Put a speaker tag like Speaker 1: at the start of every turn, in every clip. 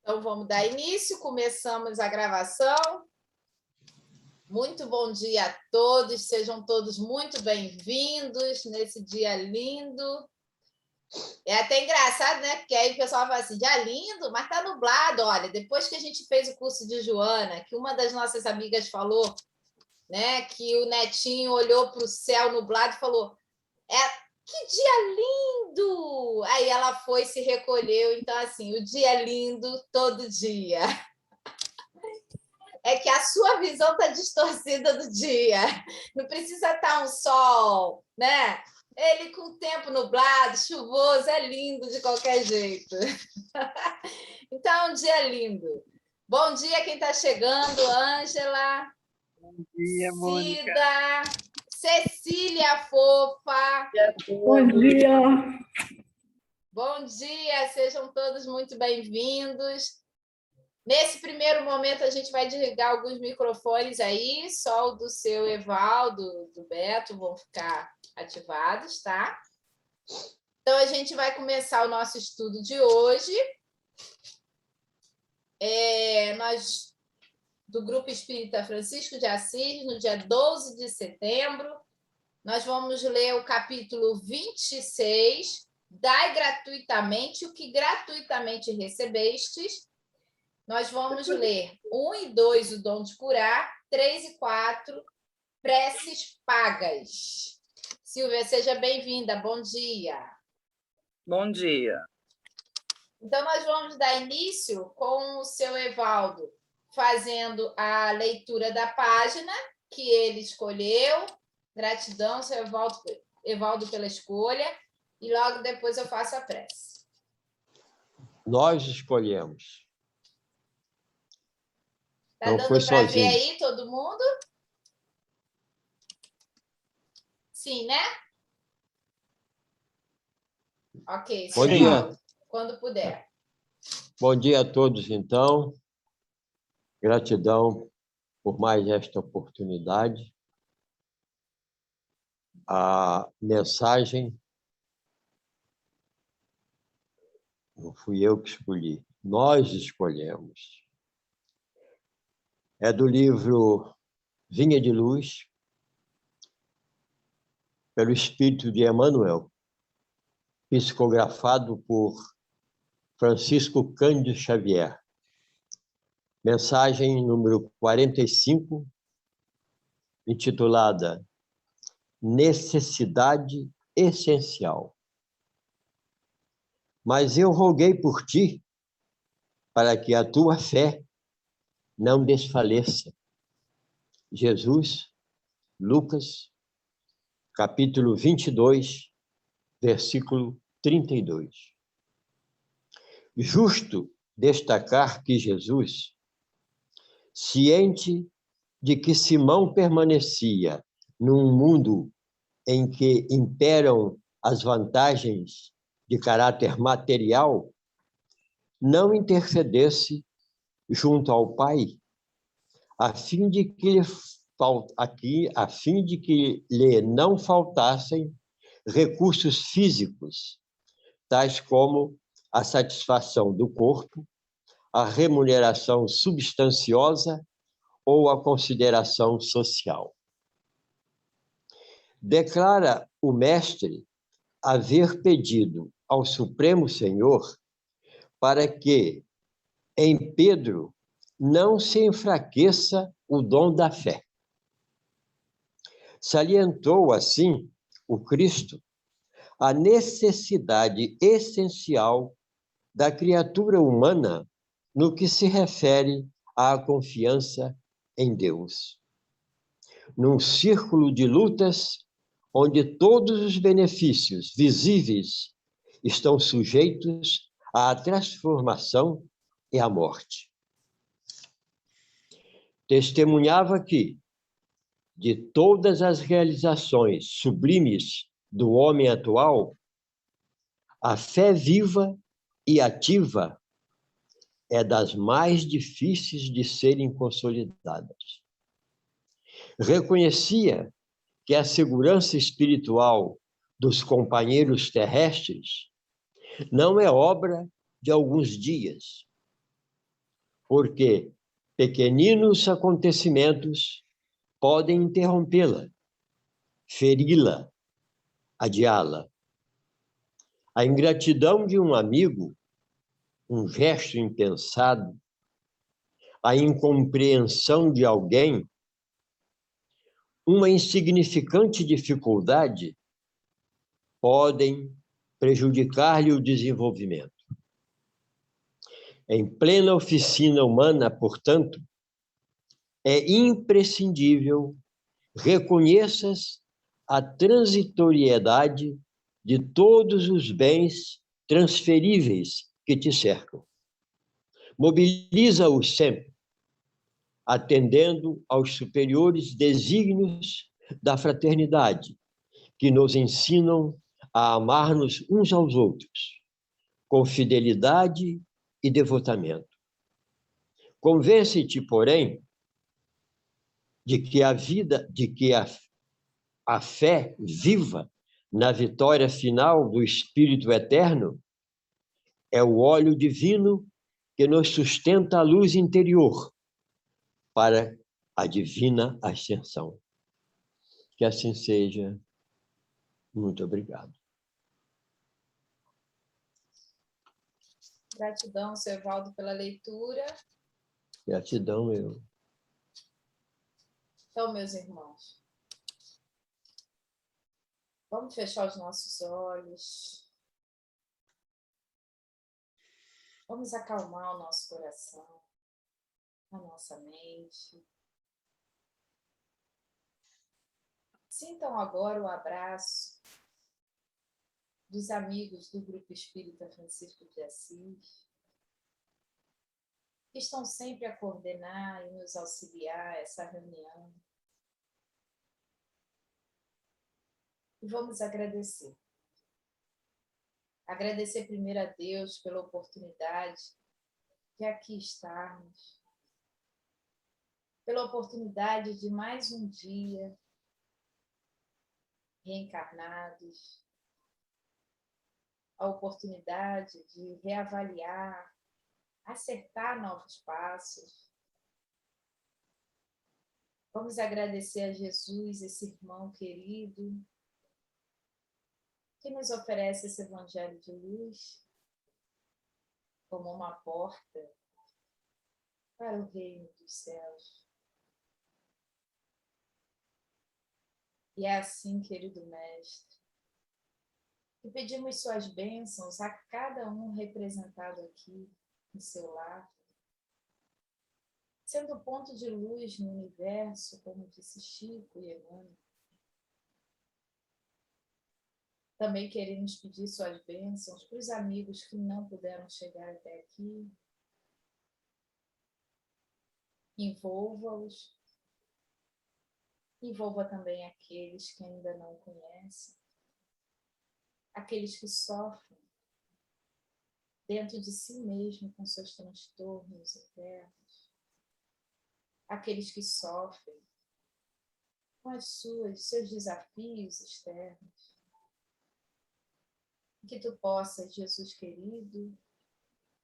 Speaker 1: Então, vamos dar início, começamos a gravação. Muito bom dia a todos, sejam todos muito bem-vindos nesse dia lindo. É até engraçado, né? Porque aí o pessoal fala assim, dia lindo, mas tá nublado. Olha, depois que a gente fez o curso de Joana, que uma das nossas amigas falou, né, que o netinho olhou para o céu nublado e falou, que dia lindo! Aí ela foi, se recolheu. Então, assim, o dia é lindo todo dia. É que a sua visão está distorcida do dia. Não precisa estar um sol, né? Ele com o tempo nublado, chuvoso, é lindo de qualquer jeito. Então, é um dia lindo. Bom dia quem está chegando, Ângela.
Speaker 2: Bom dia, Mônica.
Speaker 1: Cida, Cecília Fofa.
Speaker 3: Bom dia.
Speaker 1: Bom dia, sejam todos muito bem-vindos. Nesse primeiro momento, a gente vai desligar alguns microfones aí, só o do seu Evaldo, do Beto, vão ficar ativados, tá? Então, a gente vai começar o nosso estudo de hoje. Nós, do Grupo Espírita Francisco de Assis, no dia 12 de setembro, nós vamos ler o capítulo 26, Dai gratuitamente o que gratuitamente recebestes. Nós vamos ler 1 e 2, o dom de curar, 3 e 4, preces pagas. Silvia, seja bem-vinda, bom dia.
Speaker 2: Bom dia.
Speaker 1: Então, nós vamos dar início com o seu Evaldo, fazendo a leitura da página que ele escolheu. Gratidão, seu Evaldo, pela escolha. E logo depois eu faço a prece.
Speaker 4: Nós escolhemos.
Speaker 1: Está
Speaker 4: Não
Speaker 1: dando
Speaker 4: foi
Speaker 1: para ver
Speaker 4: sozinho.
Speaker 1: aí todo mundo? Sim, né? Ok.
Speaker 4: Bom dia.
Speaker 1: Quando puder.
Speaker 4: Bom dia a todos, então. Gratidão por mais esta oportunidade. A mensagem não fui eu que escolhi, nós escolhemos. É do livro Vinha de Luz, pelo Espírito de Emmanuel, psicografado por Francisco Cândido Xavier. Mensagem número 45, intitulada Necessidade Essencial. Mas eu roguei por ti, para que a tua fé não desfaleça. Jesus, Lucas, capítulo 22, versículo 32. Justo destacar que Jesus, ciente de que Simão permanecia num mundo em que imperam as vantagens de caráter material, não intercedesse junto ao Pai, a fim de que lhe não faltassem recursos físicos, tais como a satisfação do corpo, a remuneração substanciosa ou a consideração social. Declara o mestre haver pedido ao Supremo Senhor para que, em Pedro, não se enfraqueça o dom da fé. Salientou, assim, o Cristo, a necessidade essencial da criatura humana no que se refere à confiança em Deus. Num círculo de lutas, onde todos os benefícios visíveis estão sujeitos à transformação e à morte. Testemunhava que, de todas as realizações sublimes do homem atual, a fé viva e ativa é das mais difíceis de serem consolidadas. Reconhecia que a segurança espiritual dos companheiros terrestres não é obra de alguns dias, porque pequeninos acontecimentos podem interrompê-la, feri-la, adiá-la. A ingratidão de um amigo, um gesto impensado, a incompreensão de alguém, uma insignificante dificuldade podem prejudicar-lhe o desenvolvimento. Em plena oficina humana, portanto, é imprescindível reconheças a transitoriedade de todos os bens transferíveis que te cercam. Mobiliza-os sempre, atendendo aos superiores desígnios da fraternidade, que nos ensinam a amar-nos uns aos outros, com fidelidade e devotamento. Convence-te, porém, de que a fé viva na vitória final do Espírito Eterno é o óleo divino que nos sustenta a luz interior para a divina ascensão. Que assim seja. Muito obrigado.
Speaker 1: Gratidão, seu Evaldo, pela leitura.
Speaker 4: Gratidão, eu.
Speaker 1: Então, meus irmãos, vamos fechar os nossos olhos. Vamos acalmar o nosso coração, a nossa mente. Sintam agora o abraço dos amigos do Grupo Espírita Francisco de Assis, que estão sempre a coordenar e nos auxiliar essa reunião. E vamos agradecer. Agradecer primeiro a Deus pela oportunidade de aqui estarmos, pela oportunidade de mais um dia reencarnados, a oportunidade de reavaliar, acertar novos passos. Vamos agradecer a Jesus, esse irmão querido, que nos oferece esse evangelho de luz como uma porta para o reino dos céus. E é assim, querido mestre, que pedimos suas bênçãos a cada um representado aqui em seu lar, sendo ponto de luz no universo, como disse Chico e Emmanuel. Também queremos pedir suas bênçãos para os amigos que não puderam chegar até aqui. Envolva-os. Envolva também aqueles que ainda não conhecem. Aqueles que sofrem dentro de si mesmo com seus transtornos internos. Aqueles que sofrem com seus desafios externos. Que tu possas, Jesus querido,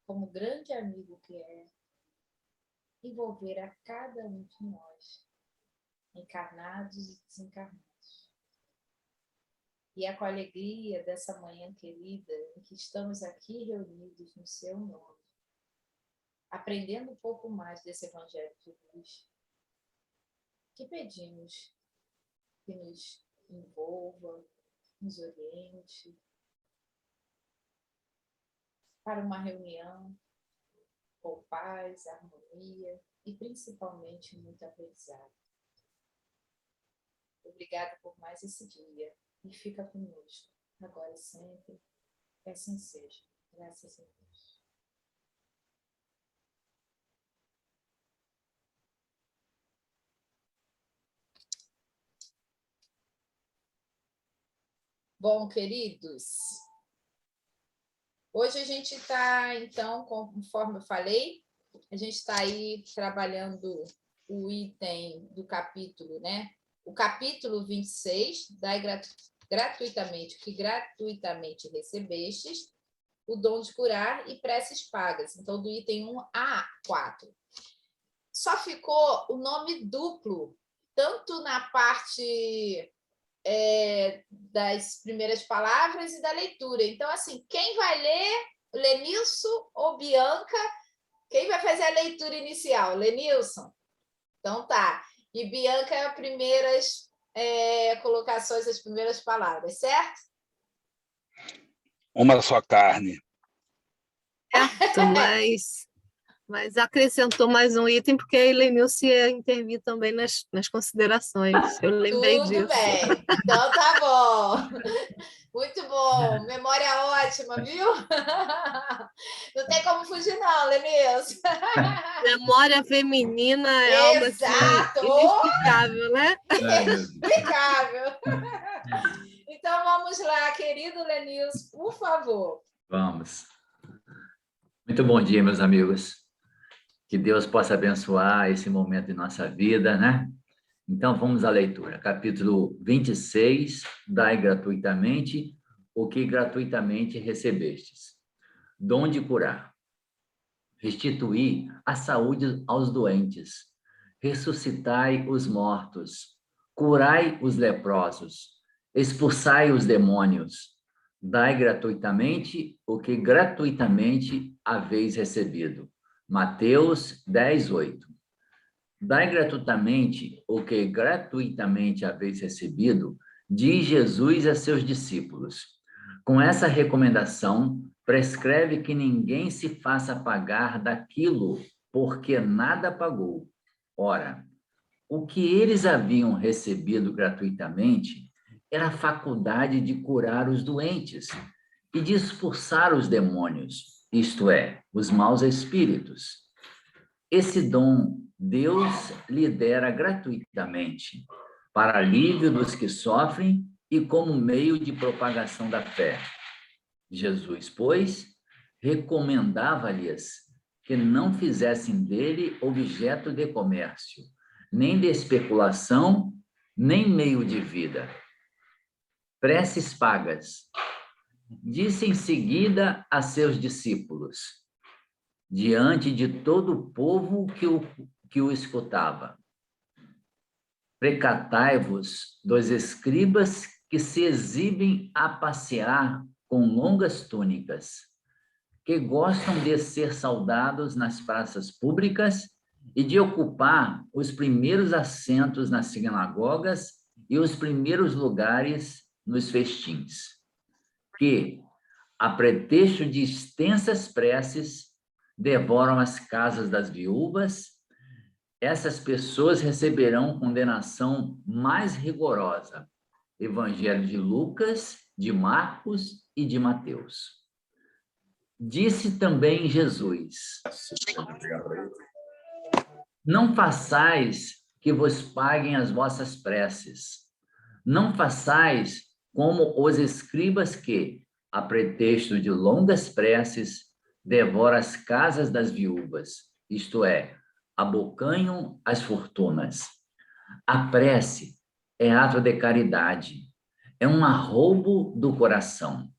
Speaker 1: como grande amigo que é, envolver a cada um de nós, encarnados e desencarnados. E é com a alegria dessa manhã querida, em que estamos aqui reunidos no seu nome, aprendendo um pouco mais desse Evangelho de luz, que pedimos que nos envolva, nos oriente, para uma reunião com paz, harmonia e principalmente muito aprendizado. Obrigada por mais esse dia e fica conosco, agora e sempre, que assim seja. Graças a Deus. Bom, queridos, hoje a gente está, então, conforme eu falei, a gente está aí trabalhando o item do capítulo, né? O capítulo 26, dai gratuitamente o que gratuitamente recebestes, o dom de curar e preces pagas. Então, do item 1 a 4. Só ficou o nome duplo, tanto na parte das primeiras palavras e da leitura. Então, assim, quem vai ler, Lenilson ou Bianca? Quem vai fazer a leitura inicial? Lenilson? Então, tá. E Bianca, as primeiras colocações, as primeiras palavras, certo?
Speaker 2: Uma só carne.
Speaker 3: Certo, mas acrescentou mais um item, porque a Helenilce ia intervir também nas considerações. Eu lembrei disso.
Speaker 1: Tudo bem. Então, tá bom. Muito bom. Memória ótima, viu? Não tem como fugir, não, Lenilson.
Speaker 3: Memória feminina é algo assim, inexplicável, né?
Speaker 1: Inexplicável. Então, vamos lá, querido Lenilson, por favor.
Speaker 5: Vamos. Muito bom dia, meus amigos. Que Deus possa abençoar esse momento de nossa vida, né? Então, vamos à leitura. Capítulo 26, dai gratuitamente o que gratuitamente recebestes. Dom de curar. Restituir a saúde aos doentes. Ressuscitai os mortos. Curai os leprosos. Expulsai os demônios. Dai gratuitamente o que gratuitamente haveis recebido. Mateus 10, 8. Dai gratuitamente o que gratuitamente haveis recebido, diz Jesus a seus discípulos. Com essa recomendação, prescreve que ninguém se faça pagar daquilo porque nada pagou. Ora, o que eles haviam recebido gratuitamente era a faculdade de curar os doentes e de expulsar os demônios, isto é, os maus espíritos. Esse dom Deus lhe dera gratuitamente, para alívio dos que sofrem e como meio de propagação da fé. Jesus, pois, recomendava-lhes que não fizessem dele objeto de comércio, nem de especulação, nem meio de vida. Preces pagas. Disse em seguida a seus discípulos, diante de todo o povo que o escutava: precatai-vos dos escribas que se exibem a passear com longas túnicas, que gostam de ser saudados nas praças públicas e de ocupar os primeiros assentos nas sinagogas e os primeiros lugares nos festins, que, a pretexto de extensas preces, devoram as casas das viúvas. Essas pessoas receberão condenação mais rigorosa. Evangelho de Lucas, de Marcos e de Mateus. Disse também Jesus: não façais que vos paguem as vossas preces. Não façais como os escribas que, a pretexto de longas preces, devoram as casas das viúvas, isto é, abocanham as fortunas. A prece é ato de caridade, é um arroubo do coração.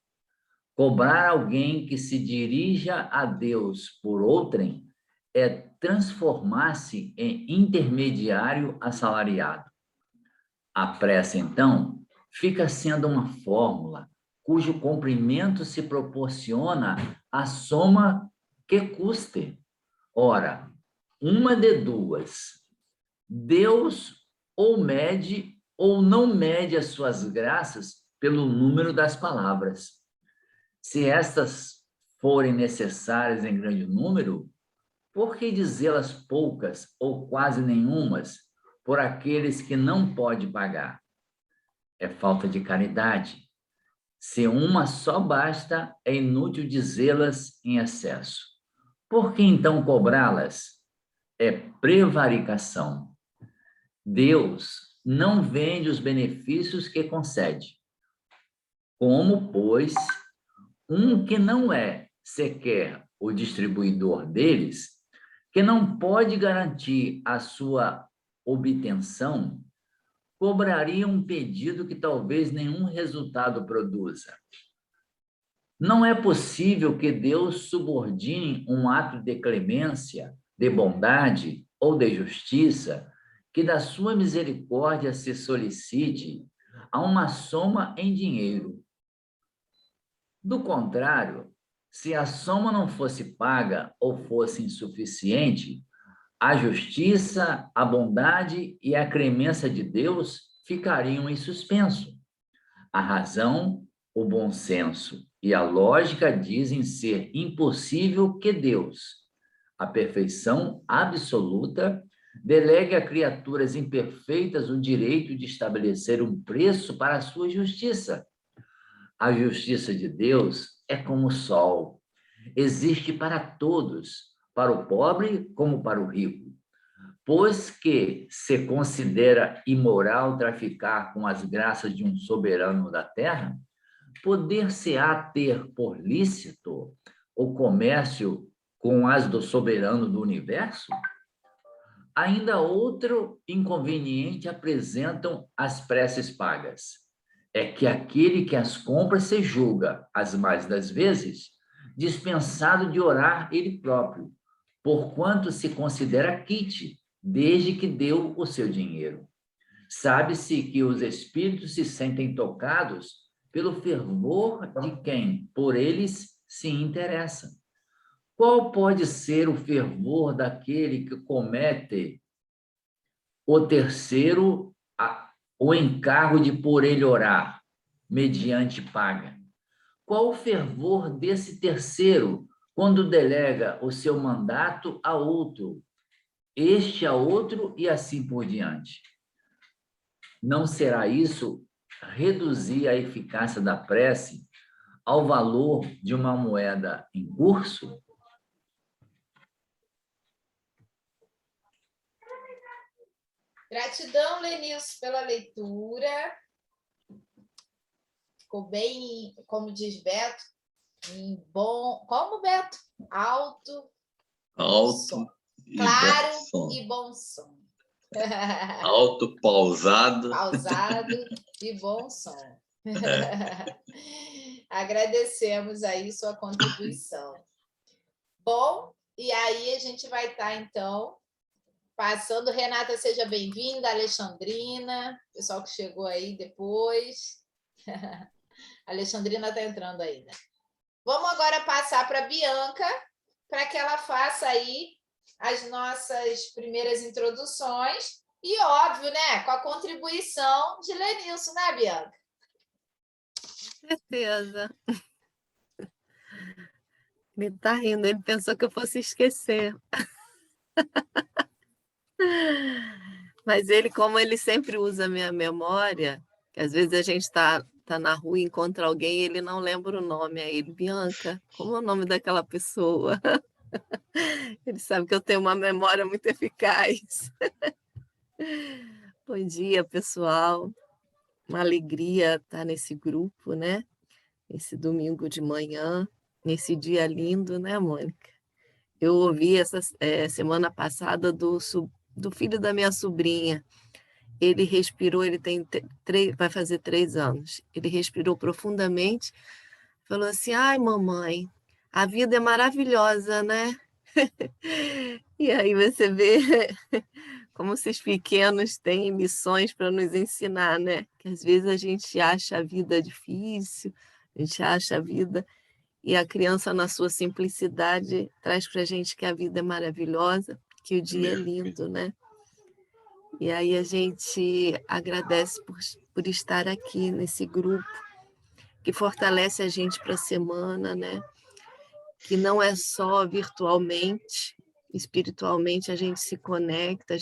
Speaker 5: Cobrar alguém que se dirija a Deus por outrem é transformar-se em intermediário assalariado. A prece, então, fica sendo uma fórmula cujo cumprimento se proporciona à soma que custe. Ora, uma de duas: Deus ou mede ou não mede as suas graças pelo número das palavras. Se estas forem necessárias em grande número, por que dizê-las poucas ou quase nenhumas por aqueles que não pode pagar? É falta de caridade. Se uma só basta, é inútil dizê-las em excesso. Por que então cobrá-las? É prevaricação. Deus não vende os benefícios que concede. Como, pois, um que não é sequer o distribuidor deles, que não pode garantir a sua obtenção, cobraria um pedido que talvez nenhum resultado produza. Não é possível que Deus subordine um ato de clemência de bondade ou de justiça, que da sua misericórdia se solicite a uma soma em dinheiro. Do contrário, se a soma não fosse paga ou fosse insuficiente, a justiça, a bondade e a clemência de Deus ficariam em suspenso. A razão, o bom senso e a lógica dizem ser impossível que Deus, a perfeição absoluta, delegue a criaturas imperfeitas o direito de estabelecer um preço para a sua justiça. A justiça de Deus é como o sol, existe para todos, para o pobre como para o rico. Pois que se considera imoral traficar com as graças de um soberano da terra, poder-se-á ter por lícito o comércio com as do soberano do universo? Ainda outro inconveniente apresentam as preces pagas. É que aquele que as compra se julga, as mais das vezes, dispensado de orar ele próprio, porquanto se considera quite, desde que deu o seu dinheiro. Sabe-se que os espíritos se sentem tocados pelo fervor de quem por eles se interessa. Qual pode ser o fervor daquele que comete o terceiro o encargo de por ele orar, mediante paga? Qual o fervor desse terceiro quando delega o seu mandato a outro, este a outro e assim por diante? Não será isso reduzir a eficácia da prece ao valor de uma moeda em curso?
Speaker 1: Gratidão, Lenilson, pela leitura. Ficou bem, como diz Beto, em bom... Como, Beto? Alto
Speaker 6: e
Speaker 1: claro
Speaker 6: bom som.
Speaker 1: E bom som.
Speaker 6: Alto, pausado.
Speaker 1: Pausado e bom som. Agradecemos aí sua contribuição. Bom, e aí a gente vai estar, então, passando. Renata, seja bem-vinda. Alexandrina, pessoal que chegou aí depois. A Alexandrina está entrando ainda. Vamos agora passar para a Bianca, para que ela faça aí as nossas primeiras introduções e, óbvio, né, com a contribuição de Lenilson, né, Bianca?
Speaker 3: Com certeza. Ele está rindo, ele pensou que eu fosse esquecer. Mas ele, como ele sempre usa a minha memória, que às vezes a gente está na rua e encontra alguém e ele não lembra o nome. Aí ele, Bianca, como é o nome daquela pessoa? Ele sabe que eu tenho uma memória muito eficaz. Bom dia, pessoal. Uma alegria estar nesse grupo, né? Esse domingo de manhã, nesse dia lindo, né, Mônica? Eu ouvi essa semana passada do filho da minha sobrinha. Ele respirou, ele tem vai fazer 3 anos. Ele respirou profundamente, falou assim: ai, mamãe, a vida é maravilhosa, né? E aí você vê como esses pequenos têm lições para nos ensinar, né? Que às vezes a gente acha a vida difícil, a gente acha a vida... E a criança, na sua simplicidade, traz para a gente que a vida é maravilhosa, que o dia é lindo, né? E aí a gente agradece por estar aqui nesse grupo, que fortalece a gente para a semana, né? Que não é só virtualmente, espiritualmente a gente se conecta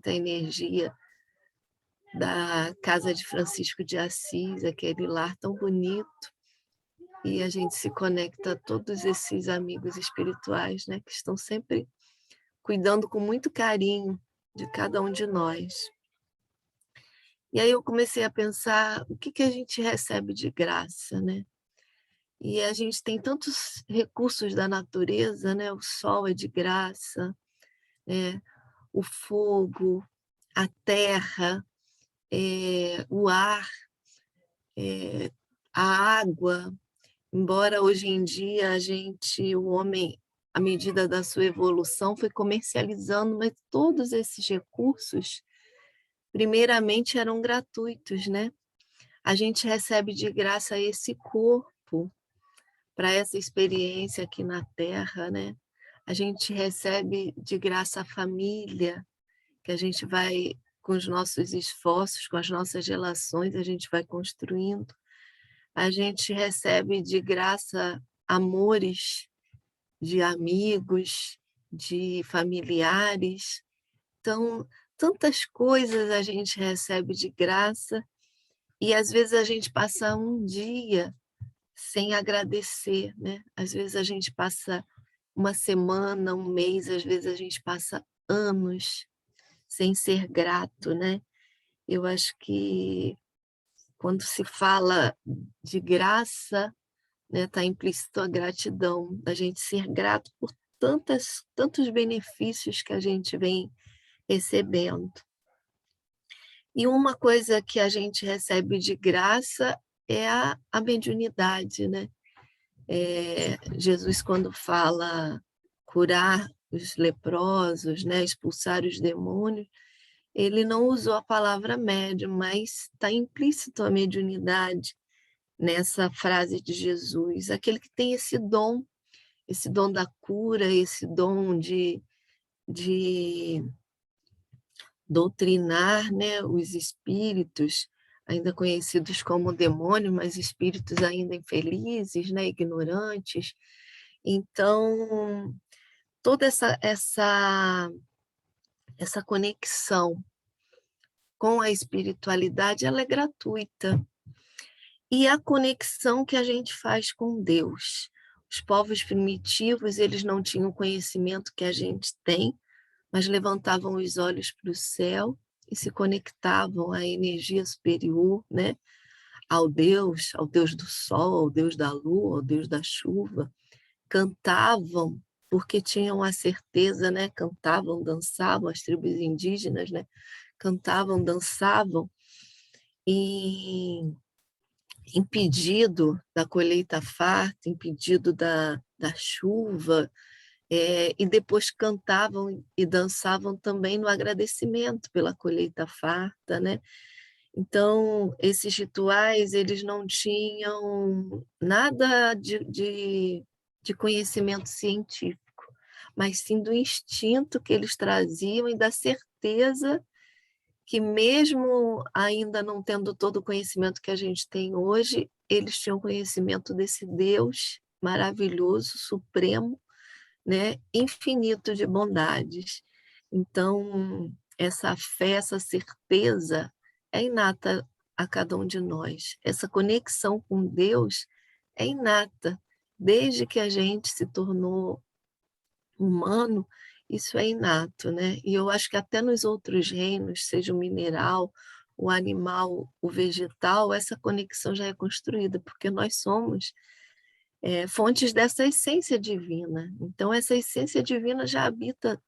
Speaker 3: à energia da Casa de Francisco de Assis, aquele lar tão bonito, e a gente se conecta a todos esses amigos espirituais, né, que estão sempre cuidando com muito carinho de cada um de nós. E aí eu comecei a pensar o que a gente recebe de graça, né? E a gente tem tantos recursos da natureza, né? O sol é de graça, o fogo, a terra, o ar, a água. Embora hoje em dia o homem à medida da sua evolução, foi comercializando, mas todos esses recursos, primeiramente, eram gratuitos, né? A gente recebe de graça esse corpo para essa experiência aqui na Terra, né? A gente recebe de graça a família, que a gente vai, com os nossos esforços, com as nossas relações, a gente vai construindo. A gente recebe de graça amores de amigos, de familiares. Então, tantas coisas a gente recebe de graça e às vezes a gente passa um dia sem agradecer, né? Às vezes a gente passa uma semana, um mês, às vezes a gente passa anos sem ser grato, né? Eu acho que quando se fala de graça, né, tá implícito a gratidão, da gente ser grato por tantos benefícios que a gente vem recebendo. E uma coisa que a gente recebe de graça é a mediunidade, né? Jesus, quando fala curar os leprosos, né, expulsar os demônios, ele não usou a palavra médium, mas está implícito a mediunidade nessa frase de Jesus, aquele que tem esse dom da cura, esse dom de doutrinar, né, os espíritos, ainda conhecidos como demônio, mas espíritos ainda infelizes, né, ignorantes. Então, toda essa conexão com a espiritualidade, ela é gratuita. E a conexão que a gente faz com Deus. Os povos primitivos, eles não tinham o conhecimento que a gente tem, mas levantavam os olhos para o céu e se conectavam à energia superior, né? ao Deus do sol, ao Deus da lua, ao Deus da chuva. Cantavam porque tinham a certeza, né? Cantavam, dançavam, as tribos indígenas, né? Cantavam, dançavam, em pedido da colheita farta, em pedido da chuva, e depois cantavam e dançavam também no agradecimento pela colheita farta, né? Então, esses rituais, eles não tinham nada de conhecimento científico, mas sim do instinto que eles traziam e da certeza que mesmo ainda não tendo todo o conhecimento que a gente tem hoje, eles tinham conhecimento desse Deus maravilhoso, supremo, né, infinito de bondades. Então, essa fé, essa certeza é inata a cada um de nós. Essa conexão com Deus é inata. Desde que a gente se tornou humano, isso é inato, né? E eu acho que até nos outros reinos, seja o mineral, o animal, o vegetal, essa conexão já é construída, porque nós somos fontes dessa essência divina. Então, essa essência divina já habita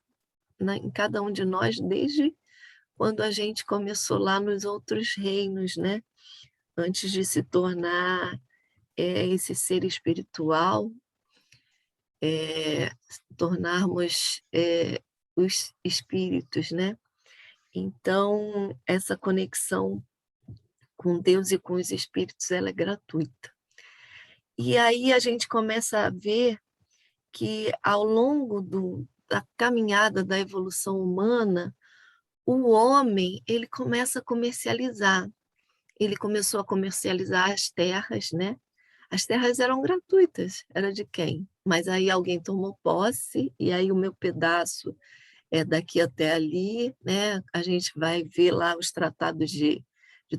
Speaker 3: em cada um de nós desde quando a gente começou lá nos outros reinos, né? Antes de se tornar esse ser espiritual, tornarmos os espíritos, né? Então, essa conexão com Deus e com os espíritos, ela é gratuita. E aí a gente começa a ver que, ao longo da caminhada da evolução humana, o homem ele começa a comercializar. Ele começou a comercializar as terras, né? As terras eram gratuitas, era de quem? Mas aí alguém tomou posse, e aí o meu pedaço é daqui até ali, né? A gente vai ver lá os tratados de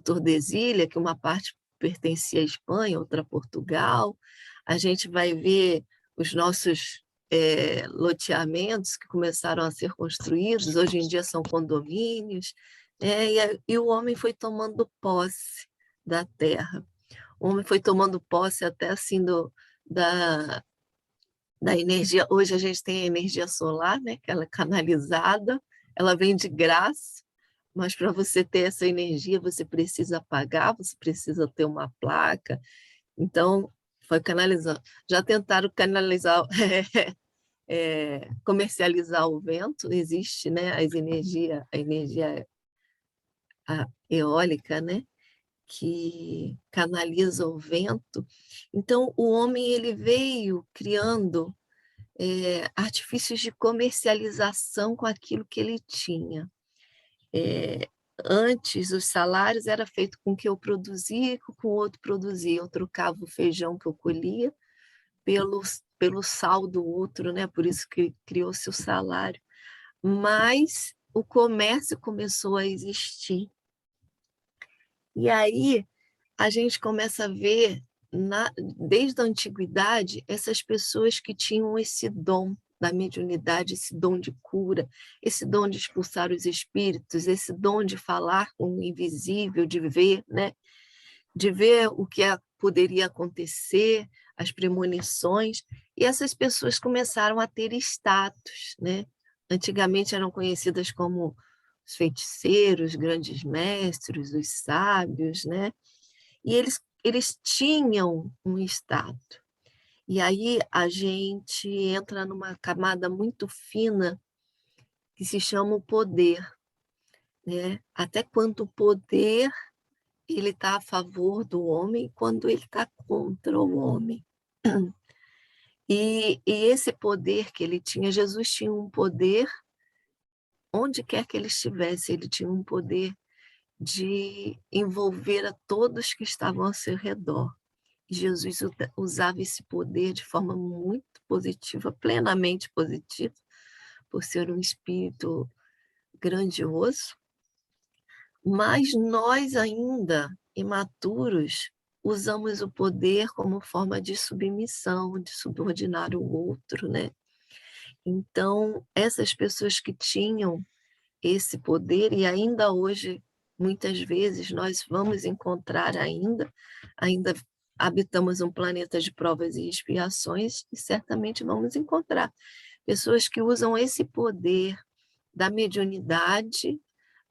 Speaker 3: Tordesilhas, que uma parte pertencia à Espanha, outra a Portugal. A gente vai ver os nossos loteamentos que começaram a ser construídos, hoje em dia são condomínios, e o homem foi tomando posse da terra. O homem foi tomando posse até assim da energia. Hoje a gente tem a energia solar, né, que ela é canalizada, ela vem de graça, mas para você ter essa energia, você precisa pagar, você precisa ter uma placa. Então, foi canalizando. Já tentaram canalizar comercializar o vento, existe, né, a energia eólica, né, que canaliza o vento. Então, o homem ele veio criando artifícios de comercialização com aquilo que ele tinha. Antes, os salários era feito com o que eu produzia e com o que o outro produzia. Eu trocava o feijão que eu colhia pelo sal do outro, né? Por isso que criou-se o salário. Mas o comércio começou a existir. E aí a gente começa a ver, desde a antiguidade, essas pessoas que tinham esse dom da mediunidade, esse dom de cura, esse dom de expulsar os espíritos, esse dom de falar com o invisível, de ver, né? De ver o que poderia acontecer, as premonições, e essas pessoas começaram a ter status, né? Antigamente eram conhecidas como os feiticeiros, grandes mestres, os sábios, né? E eles tinham um status. E aí a gente entra numa camada muito fina que se chama o poder, né? Até quanto o poder ele está a favor do homem quando ele está contra o homem. E esse poder que ele tinha, Jesus tinha um poder, onde quer que ele estivesse, ele tinha um poder de envolver a todos que estavam ao seu redor. E Jesus usava esse poder de forma muito positiva, plenamente positiva, por ser um espírito grandioso. Mas nós ainda, imaturos, usamos o poder como forma de submissão, de subordinar o outro, né? Então, essas pessoas que tinham esse poder, e ainda hoje, muitas vezes, nós vamos encontrar ainda habitamos um planeta de provas e expiações, e certamente vamos encontrar pessoas que usam esse poder da mediunidade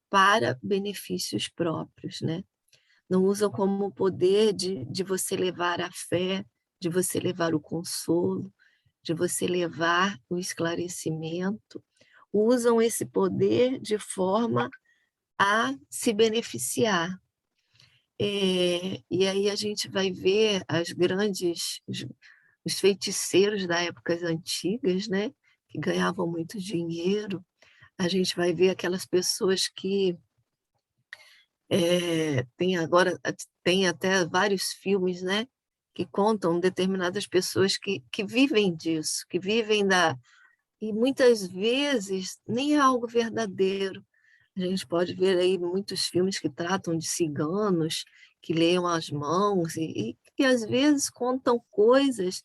Speaker 3: para benefícios próprios, né? Não usam como poder de você levar a fé, de você levar o consolo, de você levar o esclarecimento. Usam esse poder de forma a se beneficiar. E aí a gente vai ver os feiticeiros da épocas antigas, né? Que ganhavam muito dinheiro. A gente vai ver aquelas pessoas que tem até vários filmes, né, que contam determinadas pessoas que vivem disso, que vivem e muitas vezes nem é algo verdadeiro. A gente pode ver aí muitos filmes que tratam de ciganos, que leiam as mãos e às vezes contam coisas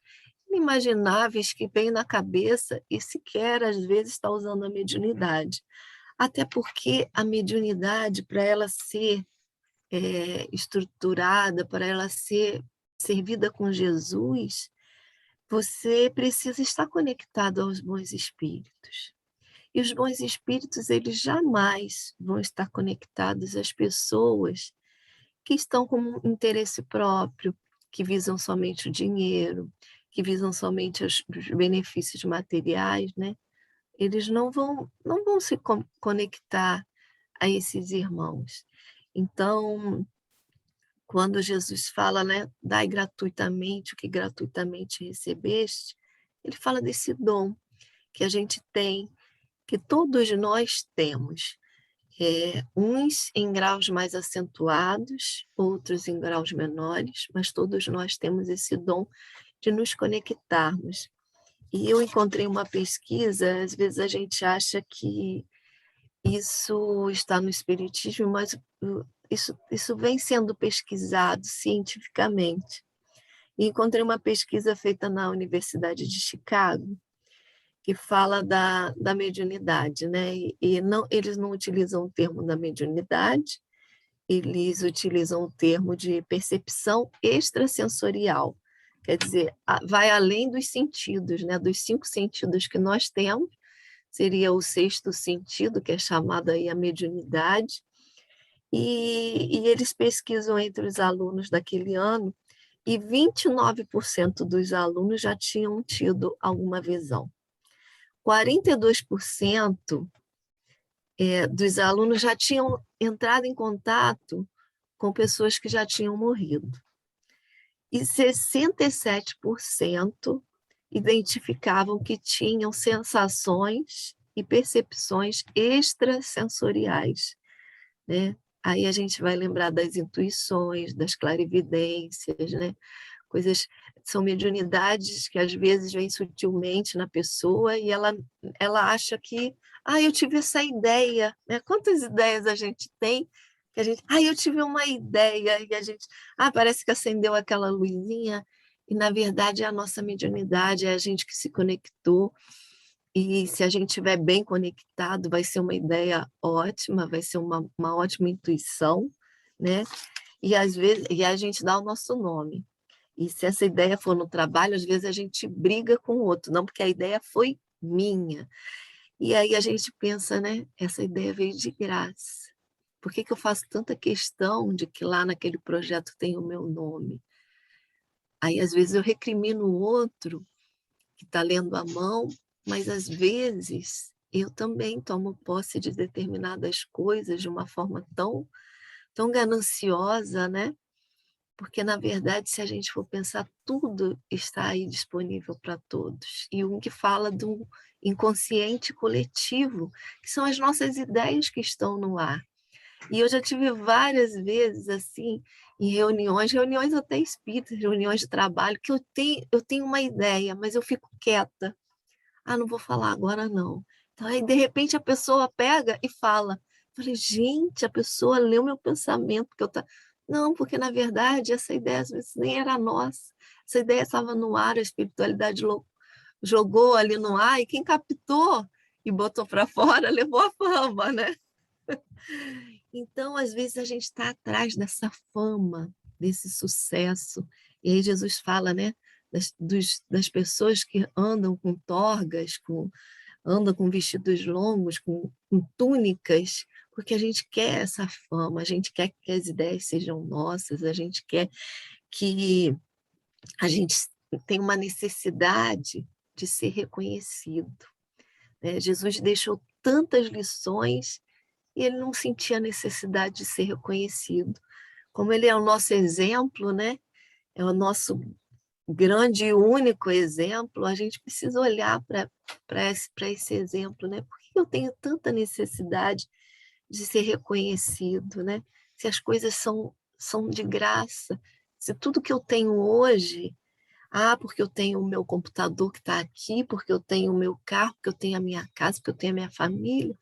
Speaker 3: inimagináveis que vêm na cabeça e sequer às vezes está usando a mediunidade. Até porque a mediunidade, para ela ser estruturada, para ela ser servida com Jesus, você precisa estar conectado aos bons espíritos. E os bons espíritos, eles jamais vão estar conectados às pessoas que estão com um interesse próprio, que visam somente o dinheiro, que visam somente os benefícios materiais, né? Eles não vão se conectar a esses irmãos. Então, quando Jesus fala, né, dai gratuitamente o que gratuitamente recebeste, ele fala desse dom que a gente tem, que todos nós temos, uns em graus mais acentuados, outros em graus menores, mas todos nós temos esse dom de nos conectarmos. E eu encontrei uma pesquisa, às vezes a gente acha que isso está no espiritismo, mas isso vem sendo pesquisado cientificamente. E encontrei uma pesquisa feita na Universidade de Chicago, que fala da mediunidade, né? Eles não utilizam o termo da mediunidade, eles utilizam o termo de percepção extrasensorial, quer dizer, vai além dos sentidos, né? Dos 5 sentidos que nós temos, seria o 6º sentido, que é chamado aí a mediunidade, e eles pesquisam entre os alunos daquele ano, e 29% dos alunos já tinham tido alguma visão. 42% dos alunos já tinham entrado em contato com pessoas que já tinham morrido. E 67% identificavam que tinham sensações e percepções extrasensoriais, né? Aí a gente vai lembrar das intuições, das clarividências, né? Coisas, são mediunidades que às vezes vêm sutilmente na pessoa e ela acha que, eu tive essa ideia, né? Quantas ideias a gente tem que a gente, eu tive uma ideia e a gente, parece que acendeu aquela luzinha e na verdade é a nossa mediunidade, é a gente que se conectou. E se a gente estiver bem conectado, vai ser uma ideia ótima, vai ser uma ótima intuição, né? E às vezes a gente dá o nosso nome. E se essa ideia for no trabalho, às vezes a gente briga com o outro, não porque a ideia foi minha. E aí a gente pensa, né? Essa ideia veio de graça. Por que eu faço tanta questão de que lá naquele projeto tem o meu nome? Aí às vezes eu recrimino o outro que está lendo a mão, mas às vezes eu também tomo posse de determinadas coisas de uma forma tão gananciosa, né? Porque, na verdade, se a gente for pensar, tudo está aí disponível para todos. E um que fala do inconsciente coletivo, que são as nossas ideias que estão no ar. E eu já tive várias vezes, assim, em reuniões até espíritas, reuniões de trabalho, que eu tenho uma ideia, mas eu fico quieta. Não vou falar agora, não. Então, aí, de repente, a pessoa pega e fala. Eu falei, gente, a pessoa leu meu pensamento, porque Não, porque, na verdade, essa ideia às vezes nem era nossa. Essa ideia estava no ar, a espiritualidade jogou ali no ar, e quem captou e botou para fora levou a fama, né? Então, às vezes, a gente está atrás dessa fama, desse sucesso. E aí Jesus fala, né, das pessoas que andam com togas, andam com vestidos longos, com túnicas, porque a gente quer essa fama, a gente quer que as ideias sejam nossas, a gente quer que a gente tenha uma necessidade de ser reconhecido, né? Jesus deixou tantas lições e ele não sentia a necessidade de ser reconhecido. Como ele é o nosso exemplo, né? É o nosso grande e único exemplo, a gente precisa olhar para esse exemplo, né? Por que eu tenho tanta necessidade de ser reconhecido, né? Se as coisas são de graça, se tudo que eu tenho hoje, porque eu tenho o meu computador que está aqui, porque eu tenho o meu carro, porque eu tenho a minha casa, porque eu tenho a minha família,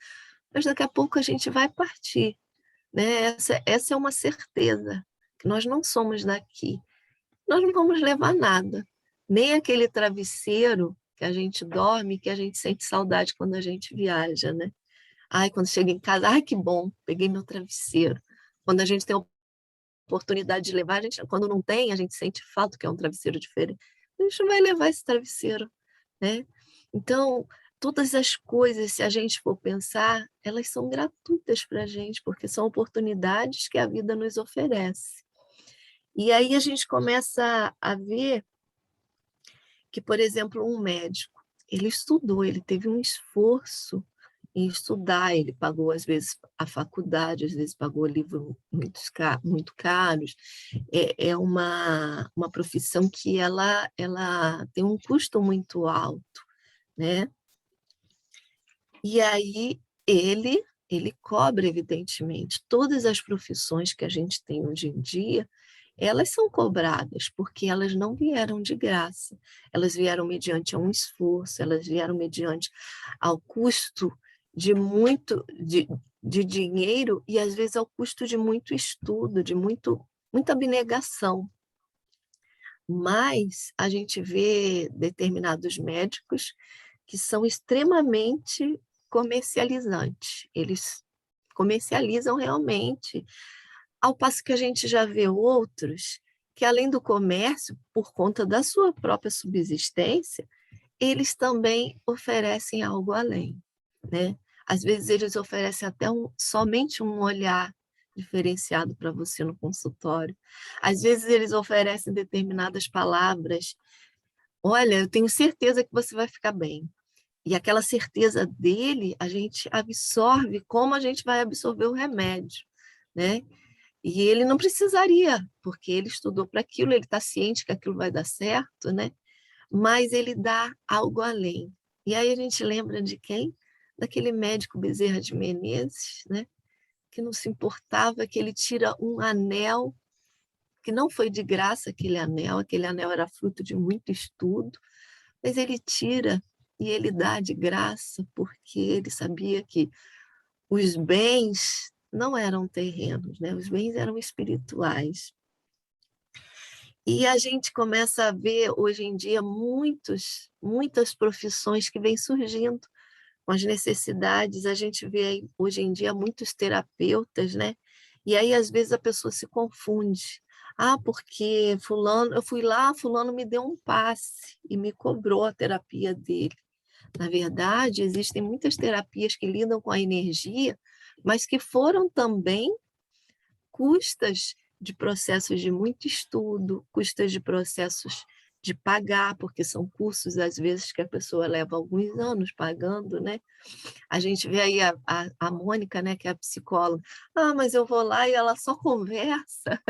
Speaker 3: mas daqui a pouco a gente vai partir, né? Essa é uma certeza, que nós não somos daqui. Nós não vamos levar nada, nem aquele travesseiro que a gente dorme, que a gente sente saudade quando a gente viaja, né? Quando chega em casa, que bom, peguei meu travesseiro. Quando a gente tem a oportunidade de levar, quando não tem, a gente sente falta, que é um travesseiro diferente. A gente não vai levar esse travesseiro, né? Então, todas as coisas, se a gente for pensar, elas são gratuitas para a gente, porque são oportunidades que a vida nos oferece. E aí a gente começa a ver que, por exemplo, um médico, ele estudou, ele teve um esforço em estudar, ele pagou, às vezes, a faculdade, às vezes pagou livros muito caros. É uma profissão que ela tem um custo muito alto, né? E aí ele cobra, evidentemente. Todas as profissões que a gente tem hoje em dia, elas são cobradas, porque elas não vieram de graça. Elas vieram mediante um esforço, elas vieram mediante ao custo de muito de dinheiro e, às vezes, ao custo de muito estudo, de muita abnegação. Mas a gente vê determinados médicos que são extremamente comercializantes. Eles comercializam realmente, ao passo que a gente já vê outros que, além do comércio, por conta da sua própria subsistência, eles também oferecem algo além, né? Às vezes eles oferecem até somente um olhar diferenciado para você no consultório. Às vezes eles oferecem determinadas palavras. Olha, eu tenho certeza que você vai ficar bem. E aquela certeza dele, a gente absorve como a gente vai absorver o remédio, né? E ele não precisaria, porque ele estudou para aquilo, ele está ciente que aquilo vai dar certo, né? Mas ele dá algo além. E aí a gente lembra de quem? Daquele médico Bezerra de Menezes, né? Que não se importava, que ele tira um anel, que não foi de graça aquele anel era fruto de muito estudo, mas ele tira e ele dá de graça, porque ele sabia que os bens não eram terrenos, né? Os bens eram espirituais. E a gente começa a ver hoje em dia muitas profissões que vêm surgindo com as necessidades. A gente vê aí, hoje em dia muitos terapeutas, né? E aí às vezes a pessoa se confunde. Ah, porque fulano, eu fui lá, fulano me deu um passe e me cobrou a terapia dele. Na verdade, existem muitas terapias que lidam com a energia, mas que foram também custas de processos de muito estudo, custas de processos de pagar, porque são cursos, às vezes, que a pessoa leva alguns anos pagando, né? A gente vê aí a Mônica, né, que é a psicóloga. Ah, mas eu vou lá e ela só conversa.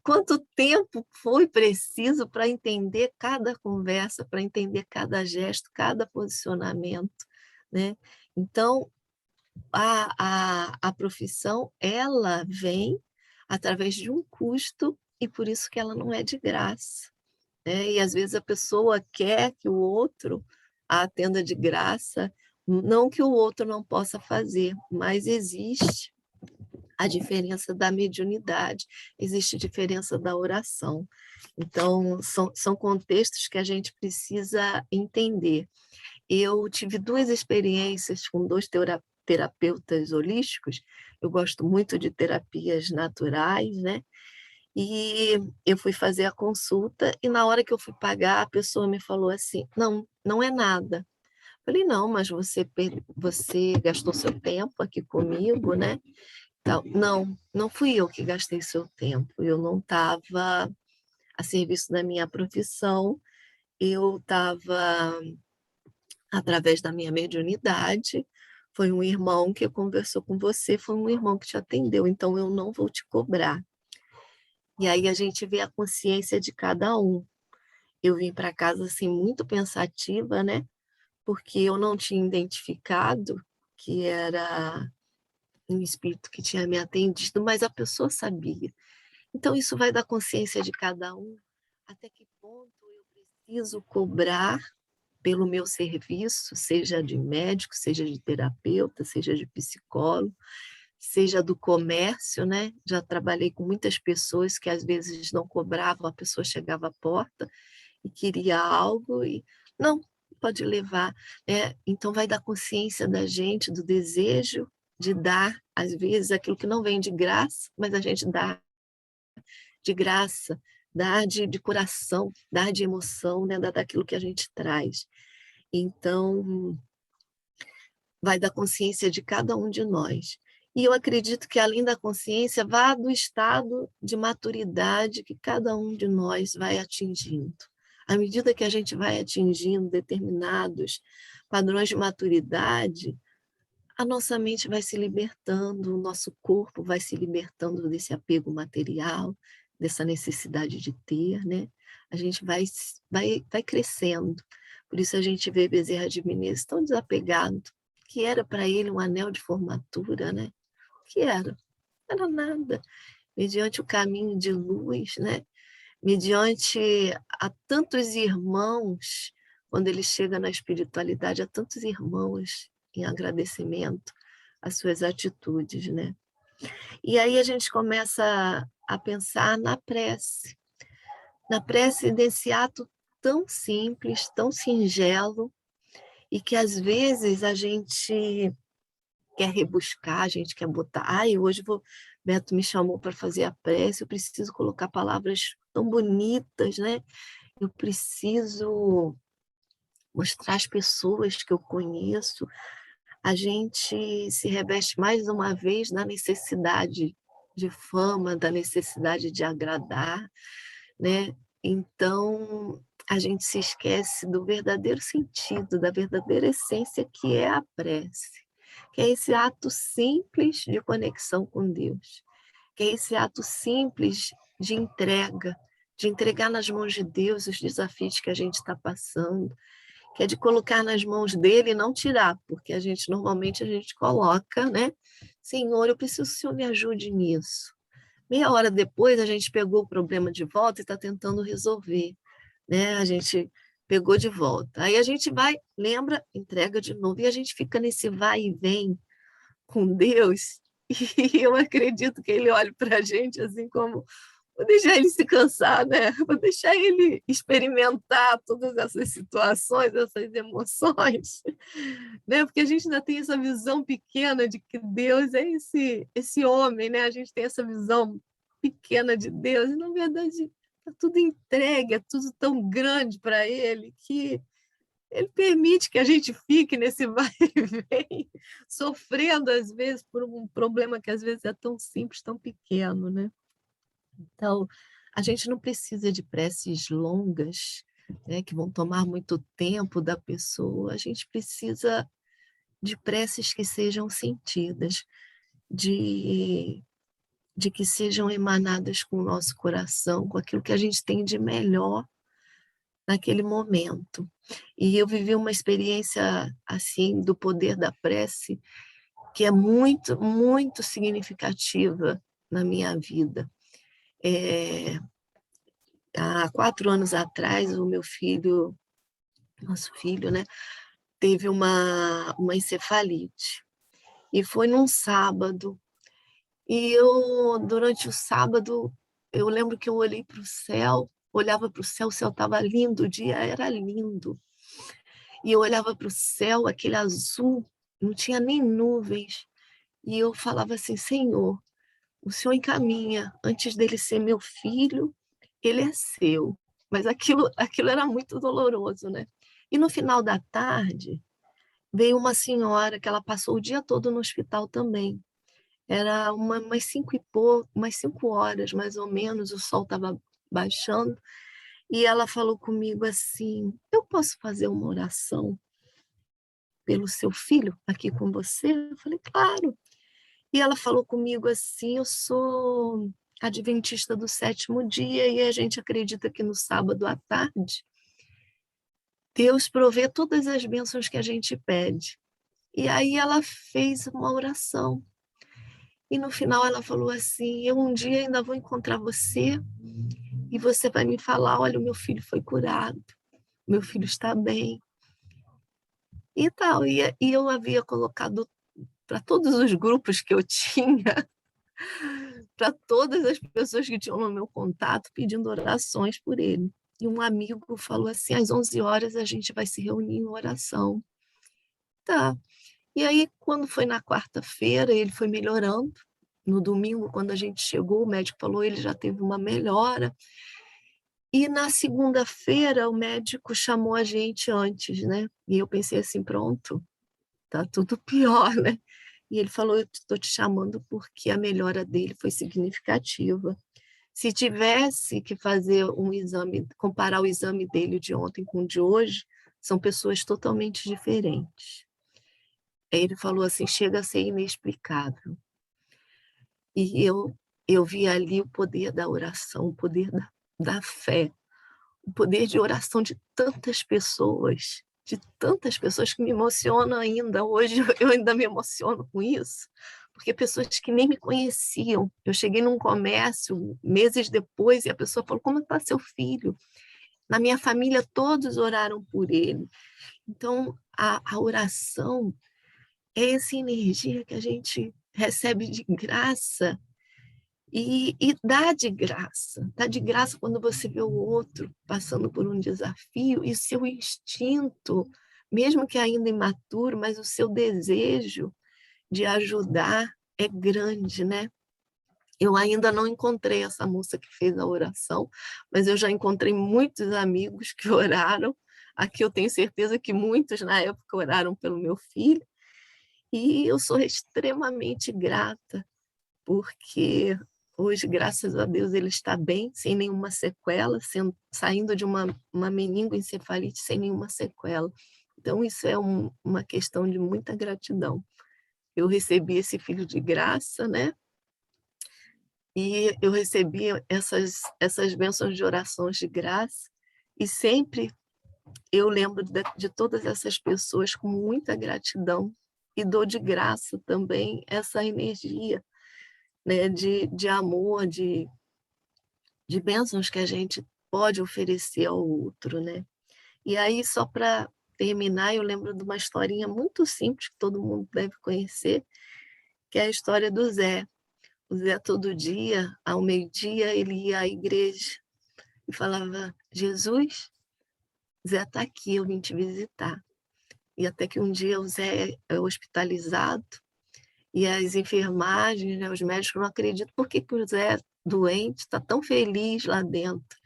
Speaker 3: Quanto tempo foi preciso para entender cada conversa, para entender cada gesto, cada posicionamento, né? Então, a profissão, ela vem através de um custo e por isso que ela não é de graça, né? E às vezes a pessoa quer que o outro a atenda de graça, não que o outro não possa fazer, mas existe a diferença da mediunidade, existe a diferença da oração. Então, são contextos que a gente precisa entender. Eu tive 2 experiências com 2 terapeutas holísticos. Eu gosto muito de terapias naturais, né? E eu fui fazer a consulta e na hora que eu fui pagar, a pessoa me falou assim: "Não, não é nada". Falei: "Não, mas você gastou seu tempo aqui comigo, né?" Então, não, não fui eu que gastei seu tempo. Eu não estava a serviço da minha profissão. Eu estava através da minha mediunidade, foi um irmão que conversou com você, foi um irmão que te atendeu, então eu não vou te cobrar. E aí a gente vê a consciência de cada um. Eu vim para casa assim muito pensativa, né? Porque eu não tinha identificado que era um espírito que tinha me atendido, mas a pessoa sabia. Então isso vai da consciência de cada um, até que ponto eu preciso cobrar pelo meu serviço, seja de médico, seja de terapeuta, seja de psicólogo, seja do comércio, né? Já trabalhei com muitas pessoas que às vezes não cobravam, a pessoa chegava à porta e queria algo e não, pode levar, né? Então vai da consciência da gente, do desejo de dar, às vezes, aquilo que não vem de graça, mas a gente dá de graça, dá de coração, dá de emoção, né? Dá daquilo que a gente traz. Então, vai da consciência de cada um de nós. E eu acredito que, além da consciência, vá do estado de maturidade que cada um de nós vai atingindo. À medida que a gente vai atingindo determinados padrões de maturidade, a nossa mente vai se libertando, o nosso corpo vai se libertando desse apego material, dessa necessidade de ter, né? A gente vai crescendo. Por isso a gente vê Bezerra de Menezes tão desapegado, que era para ele um anel de formatura, né? Que era? Não era nada. Mediante o caminho de luz, né? Mediante a tantos irmãos, quando ele chega na espiritualidade, a tantos irmãos em agradecimento às suas atitudes, né? E aí a gente começa a pensar na prece desse ato tão simples, tão singelo, e que às vezes a gente quer rebuscar, a gente quer botar, hoje Beto me chamou para fazer a prece, eu preciso colocar palavras tão bonitas, né? Eu preciso mostrar às pessoas que eu conheço. A gente se reveste mais uma vez da necessidade de fama, da necessidade de agradar, né? Então, a gente se esquece do verdadeiro sentido, da verdadeira essência que é a prece, que é esse ato simples de conexão com Deus, que é esse ato simples de entregar nas mãos de Deus os desafios que a gente está passando, que é de colocar nas mãos dele e não tirar, porque normalmente a gente coloca, né? Senhor, eu preciso que o Senhor me ajude nisso. Meia hora depois, a gente pegou o problema de volta e está tentando resolver, né? A gente pegou de volta. Aí a gente vai, lembra, entrega de novo, e a gente fica nesse vai e vem com Deus, e eu acredito que ele olha para a gente assim como, vou deixar ele se cansar, né? Vou deixar ele experimentar todas essas situações, essas emoções, né? Porque a gente ainda tem essa visão pequena de que Deus é esse homem, né? A gente tem essa visão pequena de Deus, e na verdade está tudo entregue, é tudo tão grande para ele que ele permite que a gente fique nesse vai e vem, sofrendo às vezes por um problema que às vezes é tão simples, tão pequeno, né? Então, a gente não precisa de preces longas, né, que vão tomar muito tempo da pessoa. A gente precisa de preces que sejam sentidas, de que sejam emanadas com o nosso coração, com aquilo que a gente tem de melhor naquele momento. E eu vivi uma experiência assim do poder da prece que é muito, muito significativa na minha vida. Há 4 anos atrás, nosso filho, né, teve uma encefalite. E foi num sábado. E durante o sábado, eu lembro que eu olhei para o céu, olhava para o céu estava lindo, o dia era lindo. E eu olhava para o céu, aquele azul, não tinha nem nuvens. E eu falava assim, Senhor, o Senhor encaminha, antes dele ser meu filho, ele é seu. Mas aquilo era muito doloroso, né? E no final da tarde, veio uma senhora que ela passou o dia todo no hospital também. Era umas 5 horas, mais ou menos, o sol estava baixando, e ela falou comigo assim, eu posso fazer uma oração pelo seu filho aqui com você? Eu falei, claro. E ela falou comigo assim, eu sou adventista do 7º dia e a gente acredita que no sábado à tarde Deus provê todas as bênçãos que a gente pede. E aí ela fez uma oração. E no final ela falou assim, eu um dia ainda vou encontrar você e você vai me falar, olha, o meu filho foi curado, meu filho está bem. E tal, e eu havia colocado para todos os grupos que eu tinha, para todas as pessoas que tinham no meu contato, pedindo orações por ele. E um amigo falou assim, às 11 horas a gente vai se reunir em oração. Tá. E aí, quando foi na quarta-feira, ele foi melhorando. No domingo, quando a gente chegou, o médico falou ele já teve uma melhora. E na segunda-feira, o médico chamou a gente antes, né? E eu pensei assim, pronto, tá tudo pior, né? E ele falou, eu estou te chamando porque a melhora dele foi significativa. Se tivesse que fazer um exame, comparar o exame dele de ontem com o de hoje, são pessoas totalmente diferentes. Aí ele falou assim, chega a ser inexplicável. E eu vi ali o poder da oração, o poder da fé, o poder de oração de tantas pessoas que me emocionam ainda. Hoje eu ainda me emociono com isso, porque pessoas que nem me conheciam. Eu cheguei num comércio meses depois e a pessoa falou, como está seu filho? Na minha família todos oraram por ele. Então a oração é essa energia que a gente recebe de graça e dá de graça. Dá de graça quando você vê o outro passando por um desafio e seu instinto, mesmo que ainda imaturo, mas o seu desejo de ajudar é grande, né? Eu ainda não encontrei essa moça que fez a oração, mas eu já encontrei muitos amigos que oraram. Aqui eu tenho certeza que muitos na época oraram pelo meu filho. E eu sou extremamente grata, porque hoje, graças a Deus, ele está bem, sem nenhuma sequela, saindo de uma meningoencefalite sem nenhuma sequela. Então, isso é uma questão de muita gratidão. Eu recebi esse filho de graça, né? E eu recebi essas bênçãos de orações de graça, e sempre eu lembro de todas essas pessoas com muita gratidão, e dou de graça também essa energia, né, de amor, de bênçãos que a gente pode oferecer ao outro, né? E aí, só para terminar, eu lembro de uma historinha muito simples, que todo mundo deve conhecer, que é a história do Zé. O Zé, todo dia, ao meio-dia, ele ia à igreja e falava: Jesus, Zé está aqui, eu vim te visitar. E até que um dia o Zé é hospitalizado, e as enfermagens, né, os médicos não acreditam por que o Zé, doente, está tão feliz lá dentro.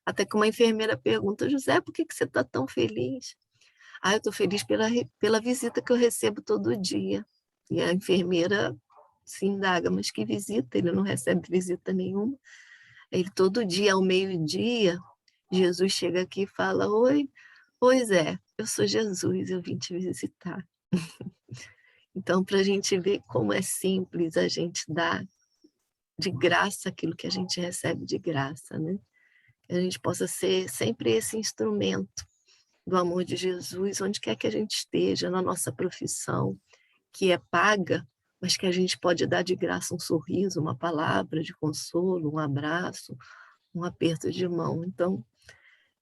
Speaker 3: Até que uma enfermeira pergunta: José, por que você está tão feliz? Eu estou feliz pela visita que eu recebo todo dia. E a enfermeira se indaga: mas que visita? Ele não recebe visita nenhuma. Ele, todo dia, ao meio-dia, Jesus chega aqui e fala: oi, Zé, eu sou Jesus, eu vim te visitar. Então, para a gente ver como é simples a gente dar de graça aquilo que a gente recebe de graça, né? Que a gente possa ser sempre esse instrumento do amor de Jesus, onde quer que a gente esteja, na nossa profissão, que é paga, mas que a gente pode dar de graça um sorriso, uma palavra de consolo, um abraço, um aperto de mão. Então,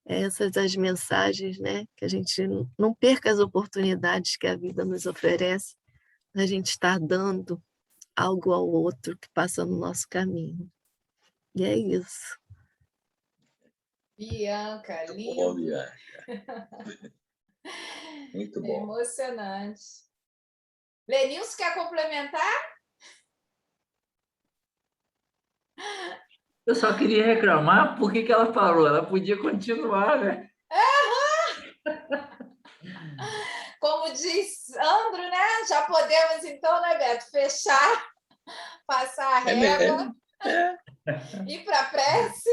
Speaker 3: essas as mensagens, né? Que a gente não perca as oportunidades que a vida nos oferece, a gente estar dando algo ao outro que passa no nosso caminho. E é isso.
Speaker 1: Bianca, lindo.
Speaker 6: Bom, Bianca. Muito bom.
Speaker 1: Emocionante. Lenilson, quer complementar?
Speaker 5: Eu só queria reclamar por que ela parou. Ela podia continuar, né?
Speaker 1: Como diz Sandro, né? Já podemos, então, né, Beto, fechar, passar a régua, ir para a prece.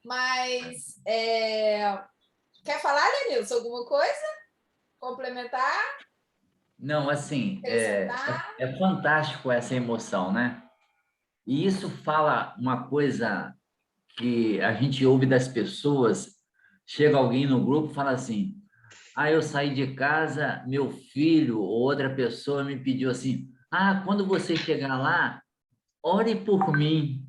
Speaker 1: Mas quer falar, Lenilson, alguma coisa? Complementar?
Speaker 5: Não, assim,
Speaker 1: Acrescentar?
Speaker 5: é fantástico essa emoção, né? E isso fala uma coisa que a gente ouve das pessoas. Chega alguém no grupo e fala assim: eu saí de casa, meu filho ou outra pessoa me pediu assim: quando você chegar lá, ore por mim.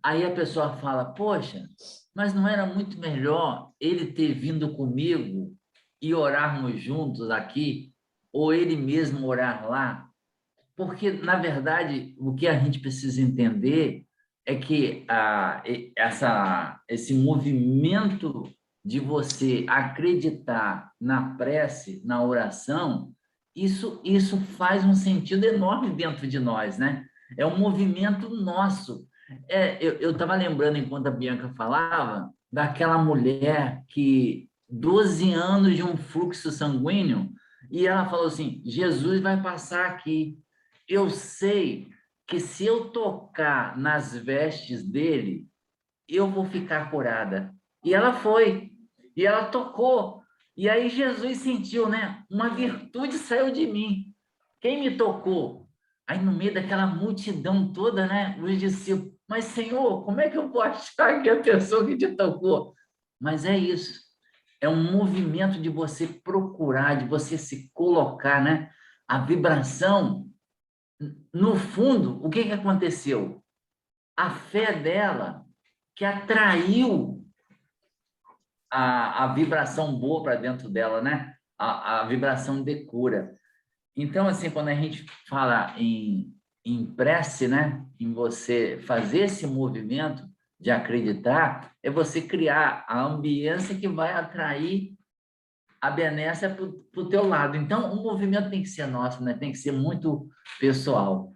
Speaker 5: Aí a pessoa fala: poxa, mas não era muito melhor ele ter vindo comigo e orarmos juntos aqui, ou ele mesmo orar lá? Porque, na verdade, o que a gente precisa entender é que esse movimento de você acreditar na prece, na oração, isso faz um sentido enorme dentro de nós, né? É um movimento nosso. Eu estava lembrando, enquanto a Bianca falava, daquela mulher que 12 anos de um fluxo sanguíneo, e ela falou assim: Jesus vai passar aqui. Eu sei que se eu tocar nas vestes dele, eu vou ficar curada. E ela foi, e ela tocou. E aí Jesus sentiu, né? Uma virtude saiu de mim. Quem me tocou? Aí no meio daquela multidão toda, né? Os discípulos: mas Senhor, como é que eu vou achar que é a pessoa que te tocou? Mas é isso. É um movimento de você procurar, de você se colocar, né? A vibração, no fundo, o que aconteceu? A fé dela que atraiu a vibração boa para dentro dela, né? A vibração de cura. Então, assim, quando a gente fala em prece, né? Em você fazer esse movimento de acreditar, é você criar a ambiência que vai atrair a benécia para o teu lado. Então, o movimento tem que ser nosso, né? Tem que ser muito pessoal.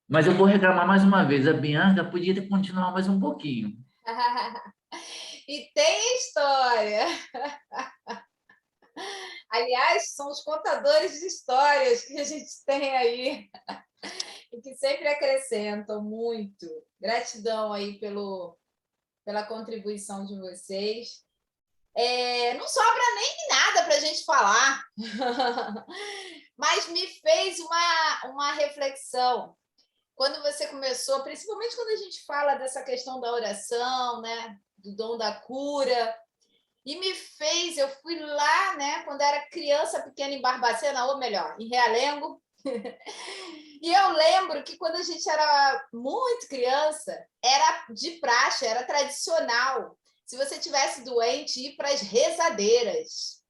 Speaker 5: Mas eu vou reclamar mais uma vez. A Bianca podia continuar mais um pouquinho.
Speaker 1: E tem história. Aliás, são os contadores de histórias que a gente tem aí. que sempre acrescentam muito. Gratidão aí pela contribuição de vocês. Não sobra nem nada para a gente falar, mas me fez uma reflexão. Quando você começou, principalmente quando a gente fala dessa questão da oração, né, do dom da cura, e eu fui lá, né, quando era criança pequena em Barbacena, ou melhor, em Realengo, e eu lembro que quando a gente era muito criança, era de praxe, era tradicional, se você tivesse doente, ir para as rezadeiras.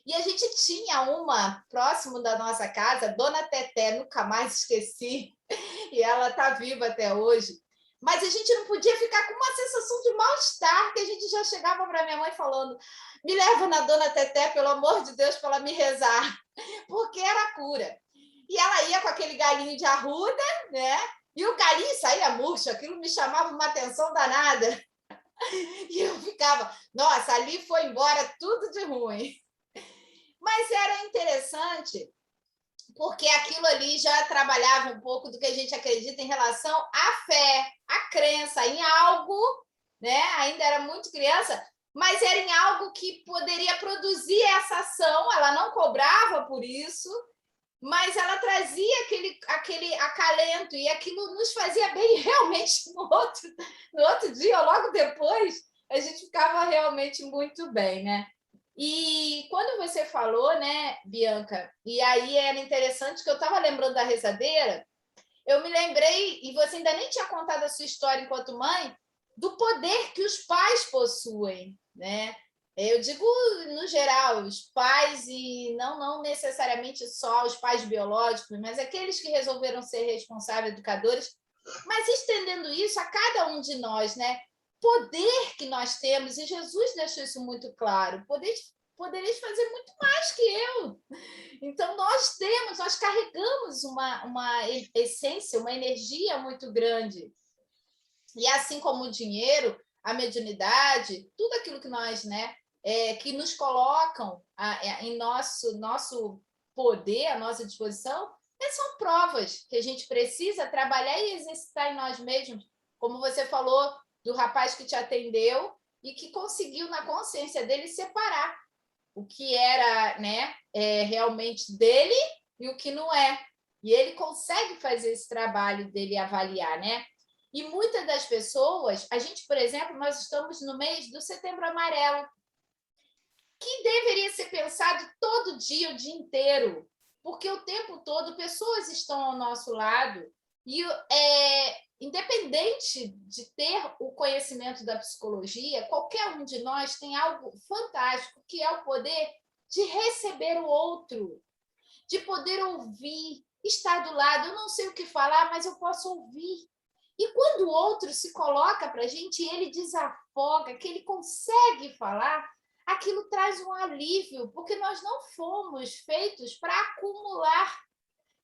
Speaker 1: E a gente tinha uma próximo da nossa casa, Dona Teté, nunca mais esqueci, e ela está viva até hoje. Mas a gente não podia ficar com uma sensação de mal-estar, que a gente já chegava para minha mãe falando: me leva na Dona Teté, pelo amor de Deus, para ela me rezar, porque era a cura. E ela ia com aquele galinho de arruda, né? E o galinho saía murcho, aquilo me chamava uma atenção danada. E eu ficava, nossa, ali foi embora tudo de ruim. Mas era interessante, porque aquilo ali já trabalhava um pouco do que a gente acredita em relação à fé, à crença em algo, né? Ainda era muito criança, mas era em algo que poderia produzir essa ação, ela não cobrava por isso, mas ela trazia aquele acalento, e aquilo nos fazia bem realmente no outro dia, ou logo depois, a gente ficava realmente muito bem, né? E quando você falou, né, Bianca, e aí era interessante que eu estava lembrando da rezadeira, eu me lembrei, e você ainda nem tinha contado a sua história enquanto mãe, do poder que os pais possuem, né? Eu digo no geral, os pais, e não necessariamente só os pais biológicos, mas aqueles que resolveram ser responsáveis educadores, mas estendendo isso a cada um de nós, né? Poder que nós temos, e Jesus deixou isso muito claro, podereis fazer muito mais que eu. Então, nós carregamos uma essência, uma energia muito grande. E assim como o dinheiro, a mediunidade, tudo aquilo que nós, né, que nos colocam em nosso poder, à nossa disposição, são provas que a gente precisa trabalhar e exercitar em nós mesmos, como você falou do rapaz que te atendeu e que conseguiu, na consciência dele, separar o que era, né, realmente dele e o que não é. E ele consegue fazer esse trabalho dele avaliar, né? E muitas das pessoas, a gente, por exemplo, nós estamos no mês do Setembro Amarelo, que deveria ser pensado todo dia, o dia inteiro, porque o tempo todo pessoas estão ao nosso lado e independente de ter o conhecimento da psicologia, qualquer um de nós tem algo fantástico, que é o poder de receber o outro, de poder ouvir, estar do lado. Eu não sei o que falar, mas eu posso ouvir. E quando o outro se coloca para a gente e ele desafoga, que ele consegue falar, aquilo traz um alívio, porque nós não fomos feitos para acumular.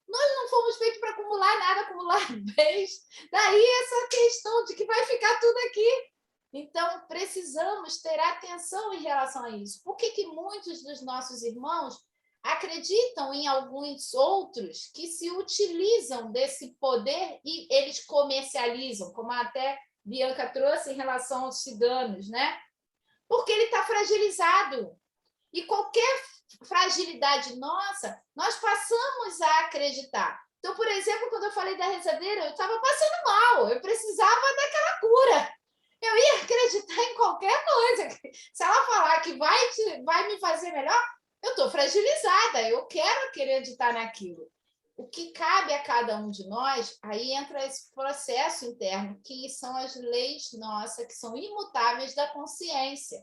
Speaker 1: Nós não fomos feitos para acumular nada, acumular bens. Daí essa questão de que vai ficar tudo aqui. Então, precisamos ter atenção em relação a isso. Por que muitos dos nossos irmãos acreditam em alguns outros que se utilizam desse poder e eles comercializam, como até Bianca trouxe em relação aos ciganos, né? Porque ele está fragilizado. E qualquer fragilidade nossa, nós passamos a acreditar. Então, por exemplo, quando eu falei da rezadeira, eu estava passando mal, eu precisava daquela cura. Eu ia acreditar em qualquer coisa. Se ela falar que vai me fazer melhor, eu estou fragilizada, eu quero acreditar naquilo. O que cabe a cada um de nós, aí entra esse processo interno, que são as leis nossas, que são imutáveis da consciência.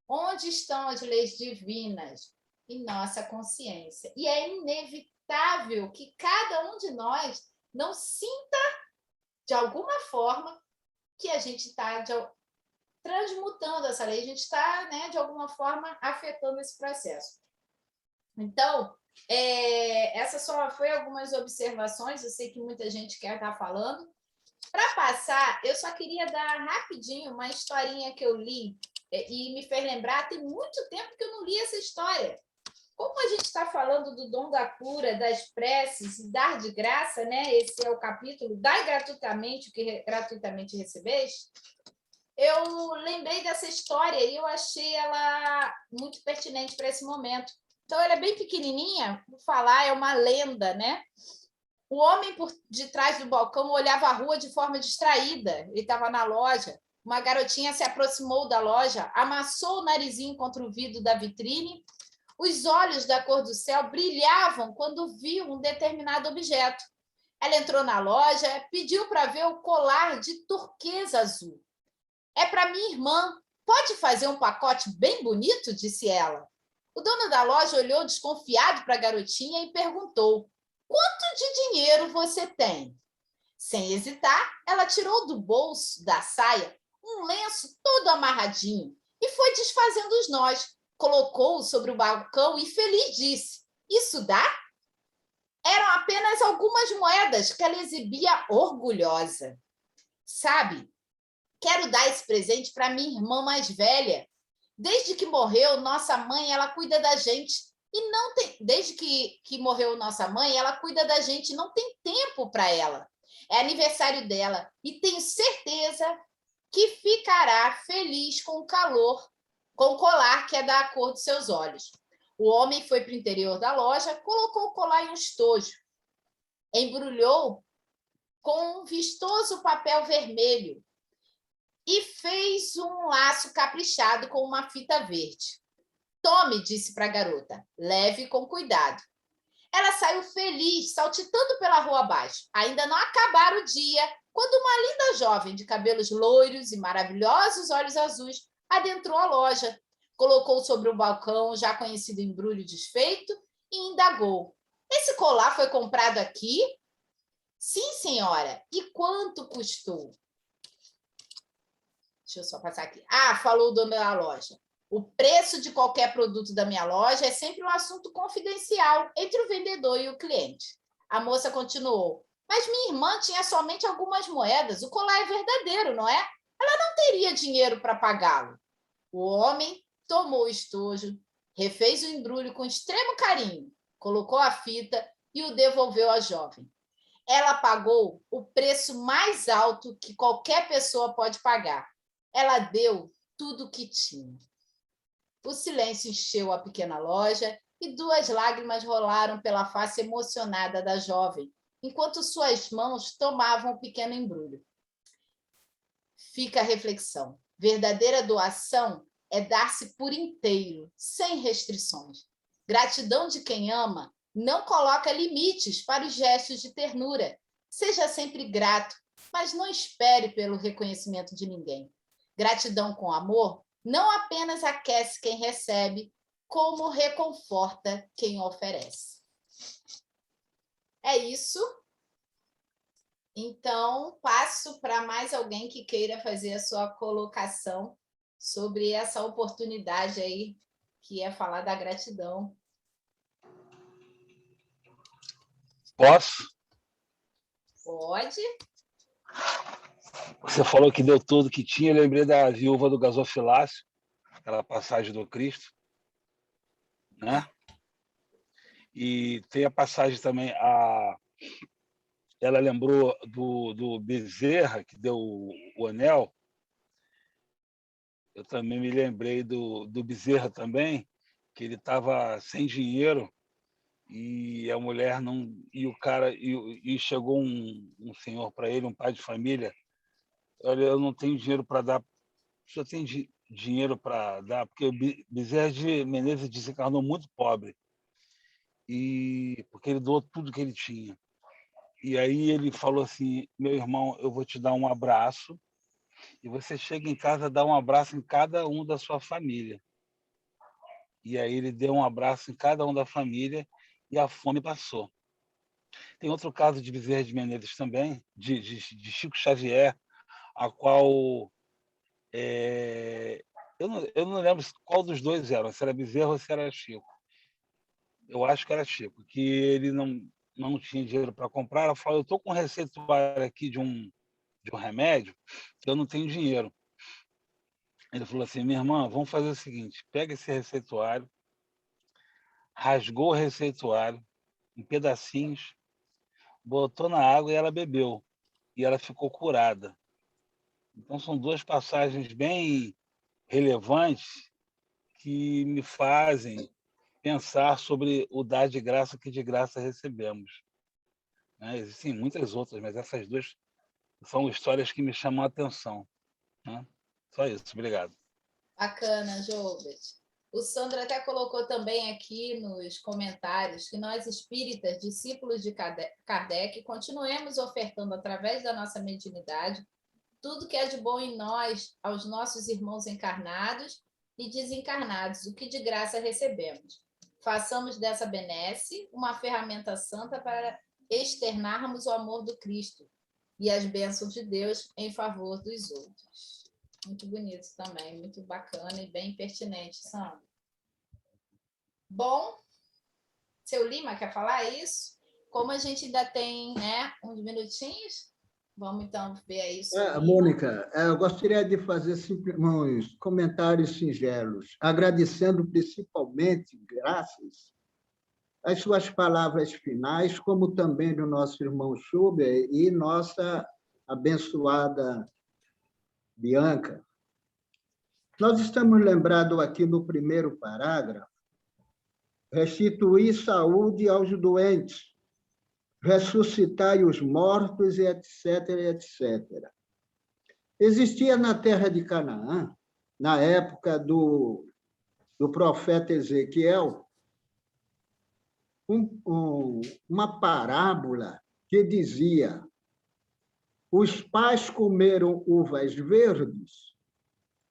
Speaker 1: Onde estão as leis divinas? Em nossa consciência. E é inevitável que cada um de nós não sinta, de alguma forma, que a gente está transmutando essa lei, a gente está, né, de alguma forma, afetando esse processo. Então, essa só foi algumas observações, eu sei que muita gente quer estar falando. Para passar, eu só queria dar rapidinho uma historinha que eu li e me fez lembrar, tem muito tempo que eu não li essa história. Como a gente está falando do dom da cura, das preces e dar de graça, né? Esse é o capítulo, dai gratuitamente o que gratuitamente recebeste. Eu lembrei dessa história e eu achei ela muito pertinente para esse momento. Então, ela é bem pequenininha, vou falar, é uma lenda, né? O homem por detrás do balcão olhava a rua de forma distraída. Ele estava na loja. Uma garotinha se aproximou da loja, amassou o narizinho contra o vidro da vitrine. Os olhos da cor do céu brilhavam quando viu um determinado objeto. Ela entrou na loja, pediu para ver o colar de turquesa azul. É para minha irmã. Pode fazer um pacote bem bonito? Disse ela. O dono da loja olhou desconfiado para a garotinha e perguntou: quanto de dinheiro você tem? Sem hesitar, ela tirou do bolso da saia um lenço todo amarradinho e foi desfazendo os nós. Colocou-o sobre o balcão e feliz disse: isso dá? Eram apenas algumas moedas que ela exibia orgulhosa. Sabe, quero dar esse presente para minha irmã mais velha. Desde que morreu nossa mãe, ela cuida da gente. E não tem, desde que morreu nossa mãe, ela cuida da gente e não tem tempo para ela. É aniversário dela e tenho certeza que ficará feliz com o calor, com o colar que é da cor dos seus olhos. O homem foi para o interior da loja, colocou o colar em um estojo, embrulhou com um vistoso papel vermelho e fez um laço caprichado com uma fita verde. Tome, disse para a garota, leve com cuidado. Ela saiu feliz, saltitando pela rua abaixo. Ainda não acabara o dia, quando uma linda jovem de cabelos loiros e maravilhosos olhos azuis adentrou a loja, colocou sobre o balcão o já conhecido embrulho desfeito e indagou: esse colar foi comprado aqui? Sim, senhora. E quanto custou? Deixa eu só passar aqui. Ah, falou o dono da loja. O preço de qualquer produto da minha loja é sempre um assunto confidencial entre o vendedor e o cliente. A moça continuou. Mas minha irmã tinha somente algumas moedas. O colar é verdadeiro, não é? Ela não teria dinheiro para pagá-lo. O homem tomou o estojo, refez o embrulho com extremo carinho, colocou a fita e o devolveu à jovem. Ela pagou o preço mais alto que qualquer pessoa pode pagar. Ela deu tudo o que tinha. O silêncio encheu a pequena loja e 2 lágrimas rolaram pela face emocionada da jovem, enquanto suas mãos tomavam o pequeno embrulho. Fica a reflexão. Verdadeira doação é dar-se por inteiro, sem restrições. Gratidão de quem ama não coloca limites para os gestos de ternura. Seja sempre grato, mas não espere pelo reconhecimento de ninguém. Gratidão com amor não apenas aquece quem recebe, como reconforta quem oferece. É isso. Então, passo para mais alguém que queira fazer a sua colocação sobre essa oportunidade aí, que é falar da gratidão.
Speaker 7: Posso?
Speaker 1: Pode.
Speaker 7: Você falou que deu tudo que tinha, eu lembrei da viúva do gasofilácio, aquela passagem do Cristo, né? E tem a passagem também, ela lembrou do Bezerra, que deu o anel. Eu também me lembrei do Bezerra também, que ele estava sem dinheiro e a mulher não... E o cara... E chegou um senhor para ele, um pai de família. Olha, eu não tenho dinheiro para dar. Só tem dinheiro para dar, porque o Bezerra de Menezes desencarnou muito pobre, e porque ele doou tudo que ele tinha. E aí ele falou assim: meu irmão, eu vou te dar um abraço, e você chega em casa, dá um abraço em cada um da sua família. E aí ele deu um abraço em cada um da família e a fome passou. Tem outro caso de Bezerra de Menezes também, de Chico Xavier, a qual eu não lembro qual dos dois era, se era Bezerra ou se era Chico. Eu acho que era Chico, que ele não tinha dinheiro para comprar. Ela falou: eu estou com um receituário aqui de um remédio, que eu não tenho dinheiro. Ele falou assim: minha irmã, vamos fazer o seguinte, pega esse receituário, rasgou o receituário em pedacinhos, botou na água e ela bebeu. E ela ficou curada. Então, são duas passagens bem relevantes que me fazem pensar sobre o dar de graça que de graça recebemos. Né? Existem muitas outras, mas essas duas são histórias que me chamam a atenção. Né? Só isso, obrigado.
Speaker 1: Bacana, Jobert. O Sandro até colocou também aqui nos comentários que nós espíritas, discípulos de Kardec, continuemos ofertando através da nossa mediunidade tudo que é de bom em nós, aos nossos irmãos encarnados e desencarnados, o que de graça recebemos. Façamos dessa benesse uma ferramenta santa para externarmos o amor do Cristo e as bênçãos de Deus em favor dos outros. Muito bonito também, muito bacana e bem pertinente, Sandro. Bom, seu Lima, quer falar isso? Como a gente ainda tem, né, uns minutinhos, vamos então ver aí.
Speaker 8: Mônica, eu gostaria de fazer uns comentários singelos, agradecendo principalmente, graças às suas palavras finais, como também do nosso irmão Schubert e nossa abençoada Bianca. Nós estamos lembrados aqui no primeiro parágrafo, restituir saúde aos doentes, ressuscitai os mortos, e etc., etc. Existia na terra de Canaã, na época do profeta Ezequiel, uma parábola que dizia: os pais comeram uvas verdes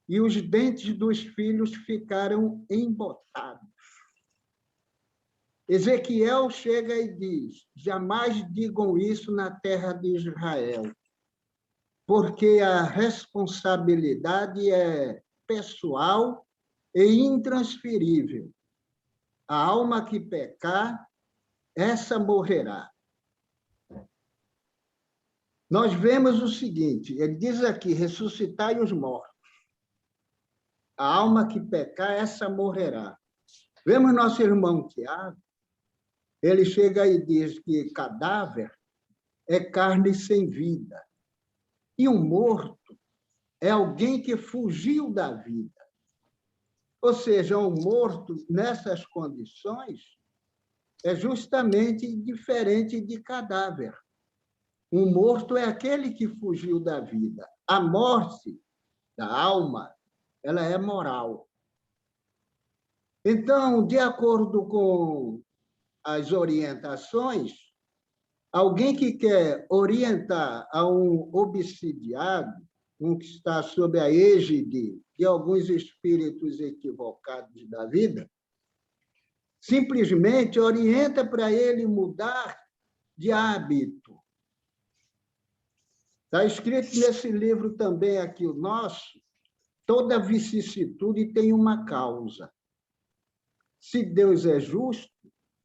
Speaker 8: e os dentes dos filhos ficaram embotados. Ezequiel chega e diz: jamais digam isso na terra de Israel, porque a responsabilidade é pessoal e intransferível. A alma que pecar, essa morrerá. Nós vemos o seguinte, ele diz aqui: ressuscitai os mortos. A alma que pecar, essa morrerá. Vemos nosso irmão Tiago, ele chega e diz que cadáver é carne sem vida. E um morto é alguém que fugiu da vida. Ou seja, um morto, nessas condições, é justamente diferente de cadáver. Um morto é aquele que fugiu da vida. A morte da alma, ela é moral. Então, de acordo com as orientações, alguém que quer orientar a um obsidiado, um que está sob a égide de alguns espíritos equivocados da vida, simplesmente orienta para ele mudar de hábito. Está escrito nesse livro também aqui, o nosso: toda vicissitude tem uma causa. Se Deus é justo,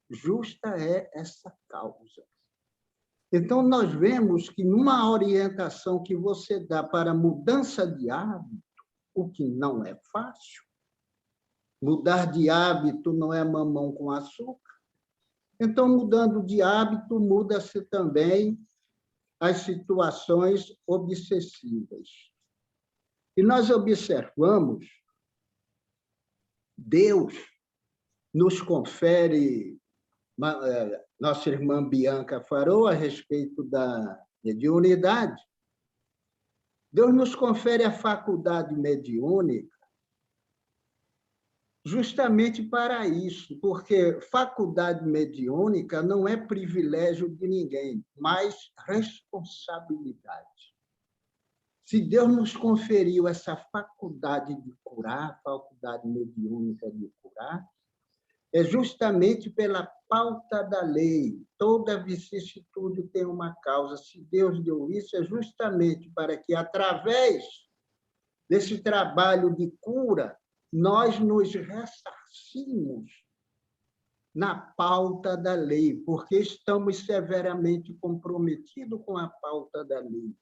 Speaker 8: justa é essa causa. Então, nós vemos que numa orientação que você dá para mudança de hábito, o que não é fácil, mudar de hábito não é mamão com açúcar, então, mudando de hábito, muda-se também as situações obsessivas. E nós observamos, Deus nos confere, nossa irmã Bianca falou a respeito da mediunidade, Deus nos confere a faculdade mediúnica justamente para isso, porque faculdade mediúnica não é privilégio de ninguém, mas responsabilidade. Se Deus nos conferiu essa faculdade de curar, faculdade mediúnica de curar, é justamente pela pauta da lei. Toda vicissitude tem uma causa. Se Deus deu isso, é justamente para que, através desse trabalho de cura, nós nos ressarcimos na pauta da lei, porque estamos severamente comprometidos com a pauta da lei.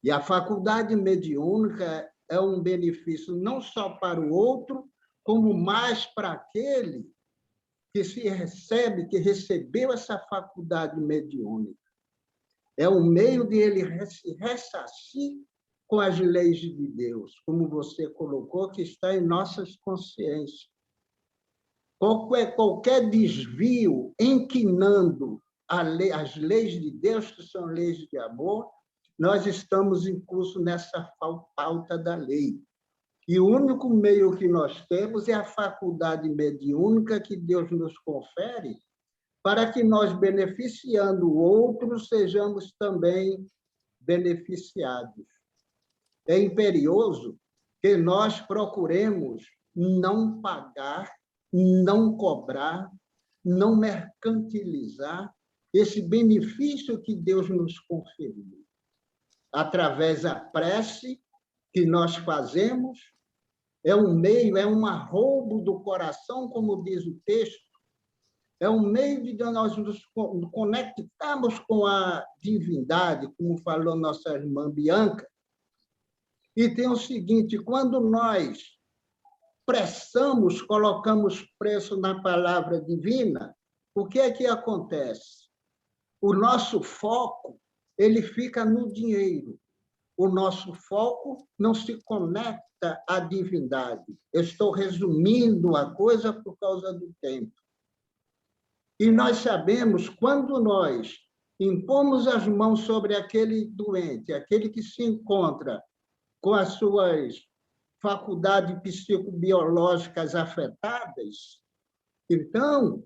Speaker 8: E a faculdade mediúnica é um benefício não só para o outro, como mais para aquele que que recebeu essa faculdade mediúnica. É um meio de ele se ressarcir com as leis de Deus, como você colocou, que está em nossas consciências. Qualquer desvio inquinando as leis de Deus, que são leis de amor, nós estamos em curso nessa falta da lei. E o único meio que nós temos é a faculdade mediúnica que Deus nos confere, para que nós, beneficiando outros, sejamos também beneficiados. É imperioso que nós procuremos não pagar, não cobrar, não mercantilizar esse benefício que Deus nos conferiu. Através da prece que nós fazemos, é um meio, é um arroubo do coração, como diz o texto, é um meio de nós nos conectarmos com a divindade, como falou nossa irmã Bianca. E tem o seguinte, quando nós pressamos, colocamos preço na palavra divina, o que é que acontece? O nosso foco, ele fica no dinheiro. O nosso foco não se conecta à divindade. Eu estou resumindo a coisa por causa do tempo. E nós sabemos, quando nós impomos as mãos sobre aquele doente, aquele que se encontra com as suas faculdades psicobiológicas afetadas, então,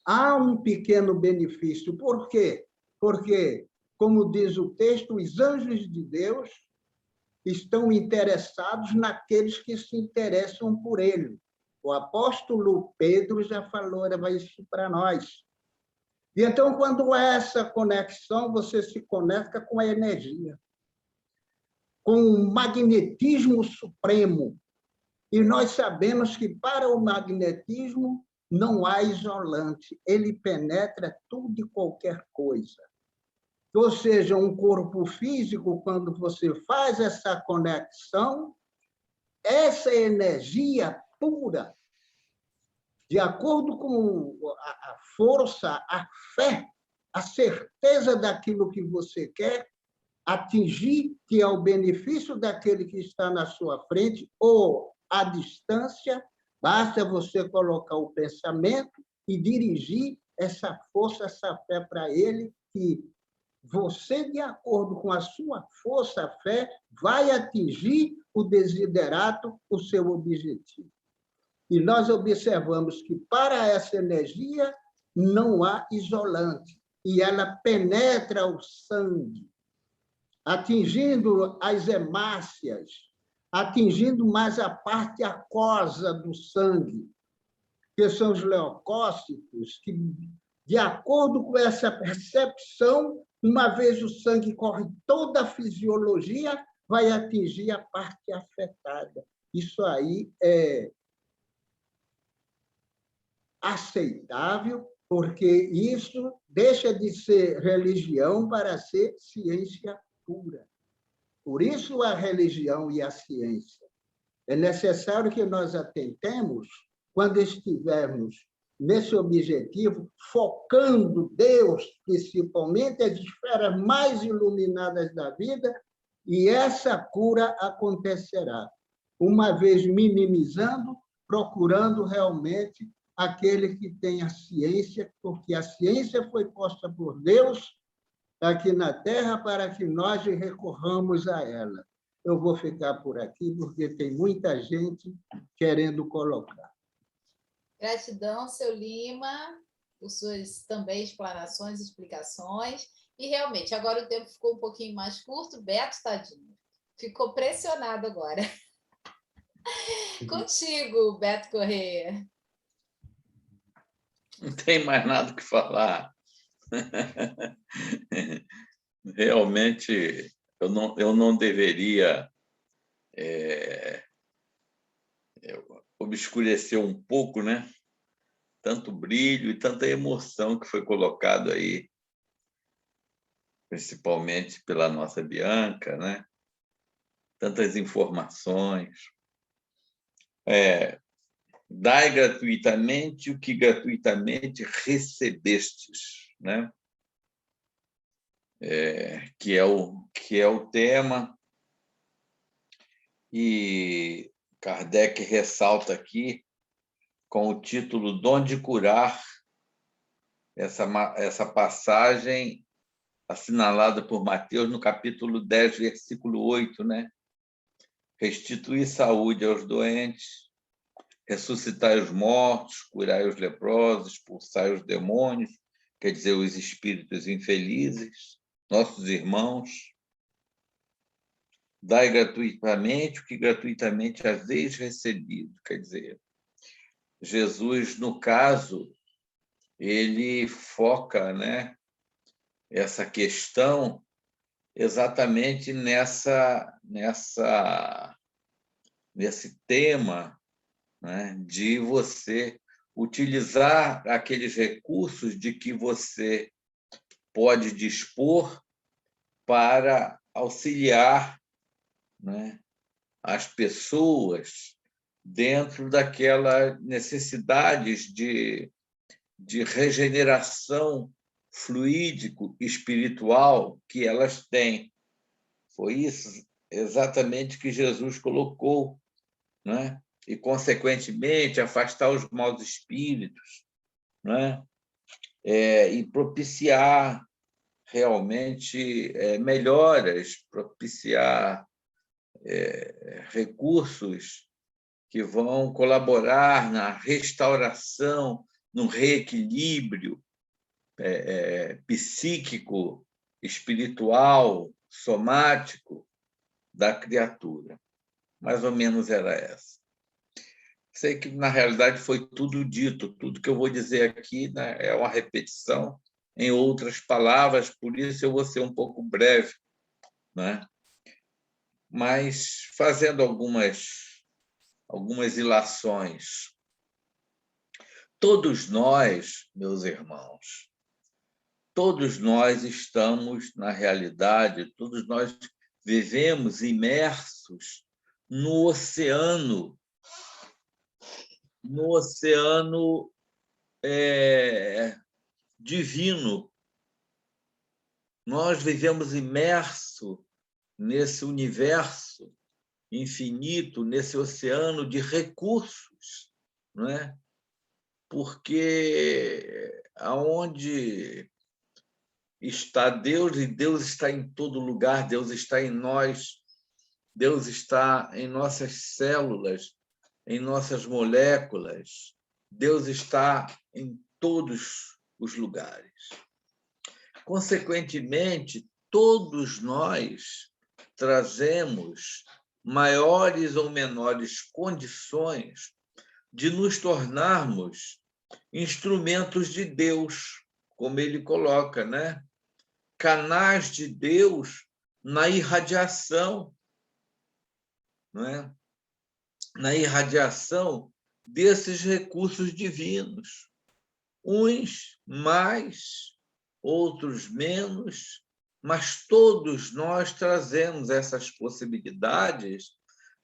Speaker 8: há um pequeno benefício. Por quê? Porque, como diz o texto, os anjos de Deus estão interessados naqueles que se interessam por ele. O apóstolo Pedro já falou isso para nós. E então, quando há essa conexão, você se conecta com a energia, com o magnetismo supremo. E nós sabemos que, para o magnetismo, não há isolante. Ele penetra tudo e qualquer coisa. Ou seja, um corpo físico, quando você faz essa conexão, essa energia pura, de acordo com a força, a fé, a certeza daquilo que você quer atingir, que é o benefício daquele que está na sua frente, ou à distância, basta você colocar o pensamento e dirigir essa força, essa fé para ele, que você, de acordo com a sua força, a fé, vai atingir o desiderato, o seu objetivo. E nós observamos que, para essa energia, não há isolante, e ela penetra o sangue, atingindo as hemácias, atingindo mais a parte aquosa do sangue, que são os leucócitos, que, de acordo com essa percepção, uma vez o sangue corre toda a fisiologia, vai atingir a parte afetada. Isso aí é aceitável, porque isso deixa de ser religião para ser ciência pura. Por isso, a religião e a ciência. É necessário que nós atentemos, quando estivermos nesse objetivo, focando Deus, principalmente, as esferas mais iluminadas da vida, e essa cura acontecerá, uma vez minimizando, procurando realmente aquele que tem a ciência, porque a ciência foi posta por Deus aqui na Terra para que nós recorramos a ela. Eu vou ficar por aqui, porque tem muita gente querendo colocar.
Speaker 1: Gratidão, seu Lima, por suas também explanações e explicações. E, realmente, agora o tempo ficou um pouquinho mais curto. Beto, tadinho, ficou pressionado agora. Contigo, Beto Corrêa.
Speaker 6: Não tem mais nada o que falar. Realmente, eu não deveria obscurecer um pouco, né? Tanto brilho e tanta emoção que foi colocado aí, principalmente pela nossa Bianca, né? Tantas informações. Dai gratuitamente o que gratuitamente recebestes, né? Que é o tema. E Kardec ressalta aqui, com o título Dom de Curar, essa passagem assinalada por Mateus no capítulo 10, versículo 8, né? Restituir saúde aos doentes, ressuscitai os mortos, curai os leprosos, expulsai os demônios, quer dizer, os espíritos infelizes, nossos irmãos. Dai gratuitamente o que gratuitamente haveis recebido, quer dizer, Jesus, no caso, ele foca, né, essa questão exatamente nesse tema, né, de você utilizar aqueles recursos de que você pode dispor para auxiliar, né, as pessoas dentro daquelas necessidades de regeneração fluídico espiritual que elas têm. Foi isso exatamente que Jesus colocou, né? E, consequentemente, afastar os maus espíritos, né? E propiciar realmente melhoras, propiciar recursos que vão colaborar na restauração, no reequilíbrio psíquico, espiritual, somático da criatura. Mais ou menos era essa. Sei que, na realidade, foi tudo dito. Tudo que eu vou dizer aqui, né, é uma repetição em outras palavras, por isso eu vou ser um pouco breve, né? Mas fazendo algumas ilações. Todos nós, meus irmãos, todos nós estamos, na realidade, todos nós vivemos imersos no oceano divino. Nós vivemos imersos nesse universo infinito, nesse oceano de recursos, não é? Porque aonde está Deus, e Deus está em todo lugar, Deus está em nós, Deus está em nossas células, em nossas moléculas, Deus está em todos os lugares. Consequentemente, todos nós trazemos maiores ou menores condições de nos tornarmos instrumentos de Deus, como ele coloca, né? Canais de Deus na irradiação, não é? Na irradiação desses recursos divinos. Uns mais, outros menos, mas todos nós trazemos essas possibilidades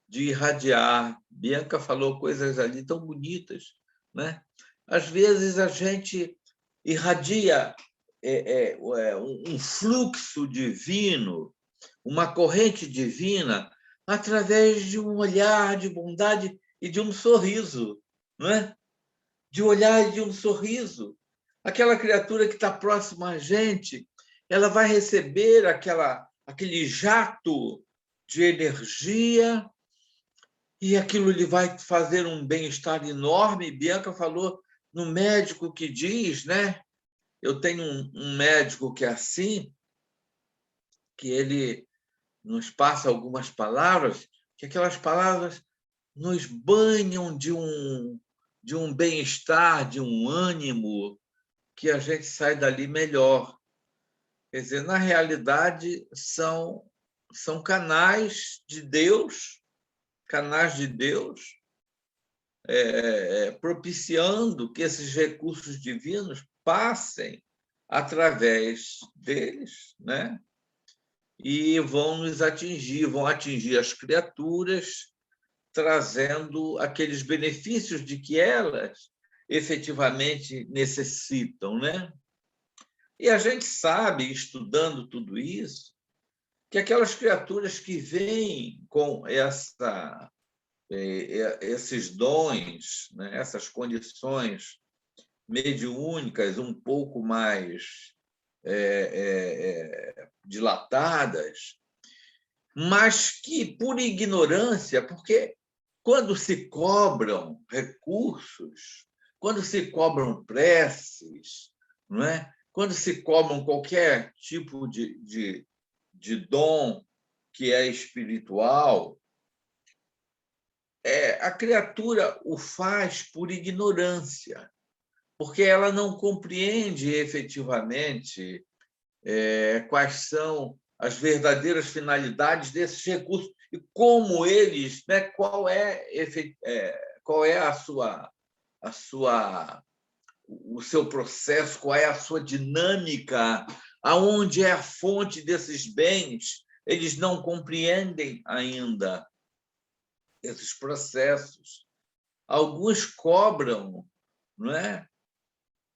Speaker 6: de irradiar. Bianca falou coisas ali tão bonitas, né? Às vezes a gente irradia um fluxo divino, uma corrente divina, através de um olhar de bondade e de um sorriso, não é? De olhar e de um sorriso. Aquela criatura que está próxima a gente, ela vai receber aquele jato de energia e aquilo lhe vai fazer um bem-estar enorme. Bianca falou no médico que diz, né? Eu tenho um médico que é assim, que ele nos passa algumas palavras, que aquelas palavras nos banham de um bem-estar, de um ânimo, que a gente sai dali melhor. Quer dizer, na realidade, são canais de Deus, propiciando que esses recursos divinos passem através deles, né? E vão nos atingir, vão atingir as criaturas trazendo aqueles benefícios de que elas efetivamente necessitam, né? E a gente sabe, estudando tudo isso, que aquelas criaturas que vêm com esses dons, né, essas condições mediúnicas um pouco mais dilatadas, mas que, por ignorância, porque quando se cobram recursos, quando se cobram preces, não é? Quando se cobram qualquer tipo de dom que é espiritual, a criatura o faz por ignorância, porque ela não compreende efetivamente quais são as verdadeiras finalidades desses recursos e como eles, né, qual é o seu processo, qual é a sua dinâmica, aonde é a fonte desses bens. Eles não compreendem ainda esses processos. Alguns cobram, não é?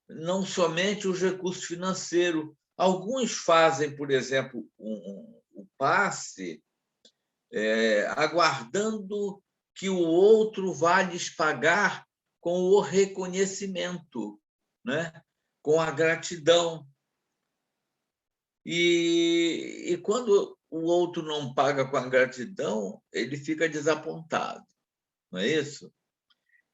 Speaker 6: Não somente os recursos financeiros. Alguns fazem, por exemplo, o passe aguardando que o outro vá lhes pagar com o reconhecimento, né? Com a gratidão. E quando o outro não paga com a gratidão, ele fica desapontado, não é isso?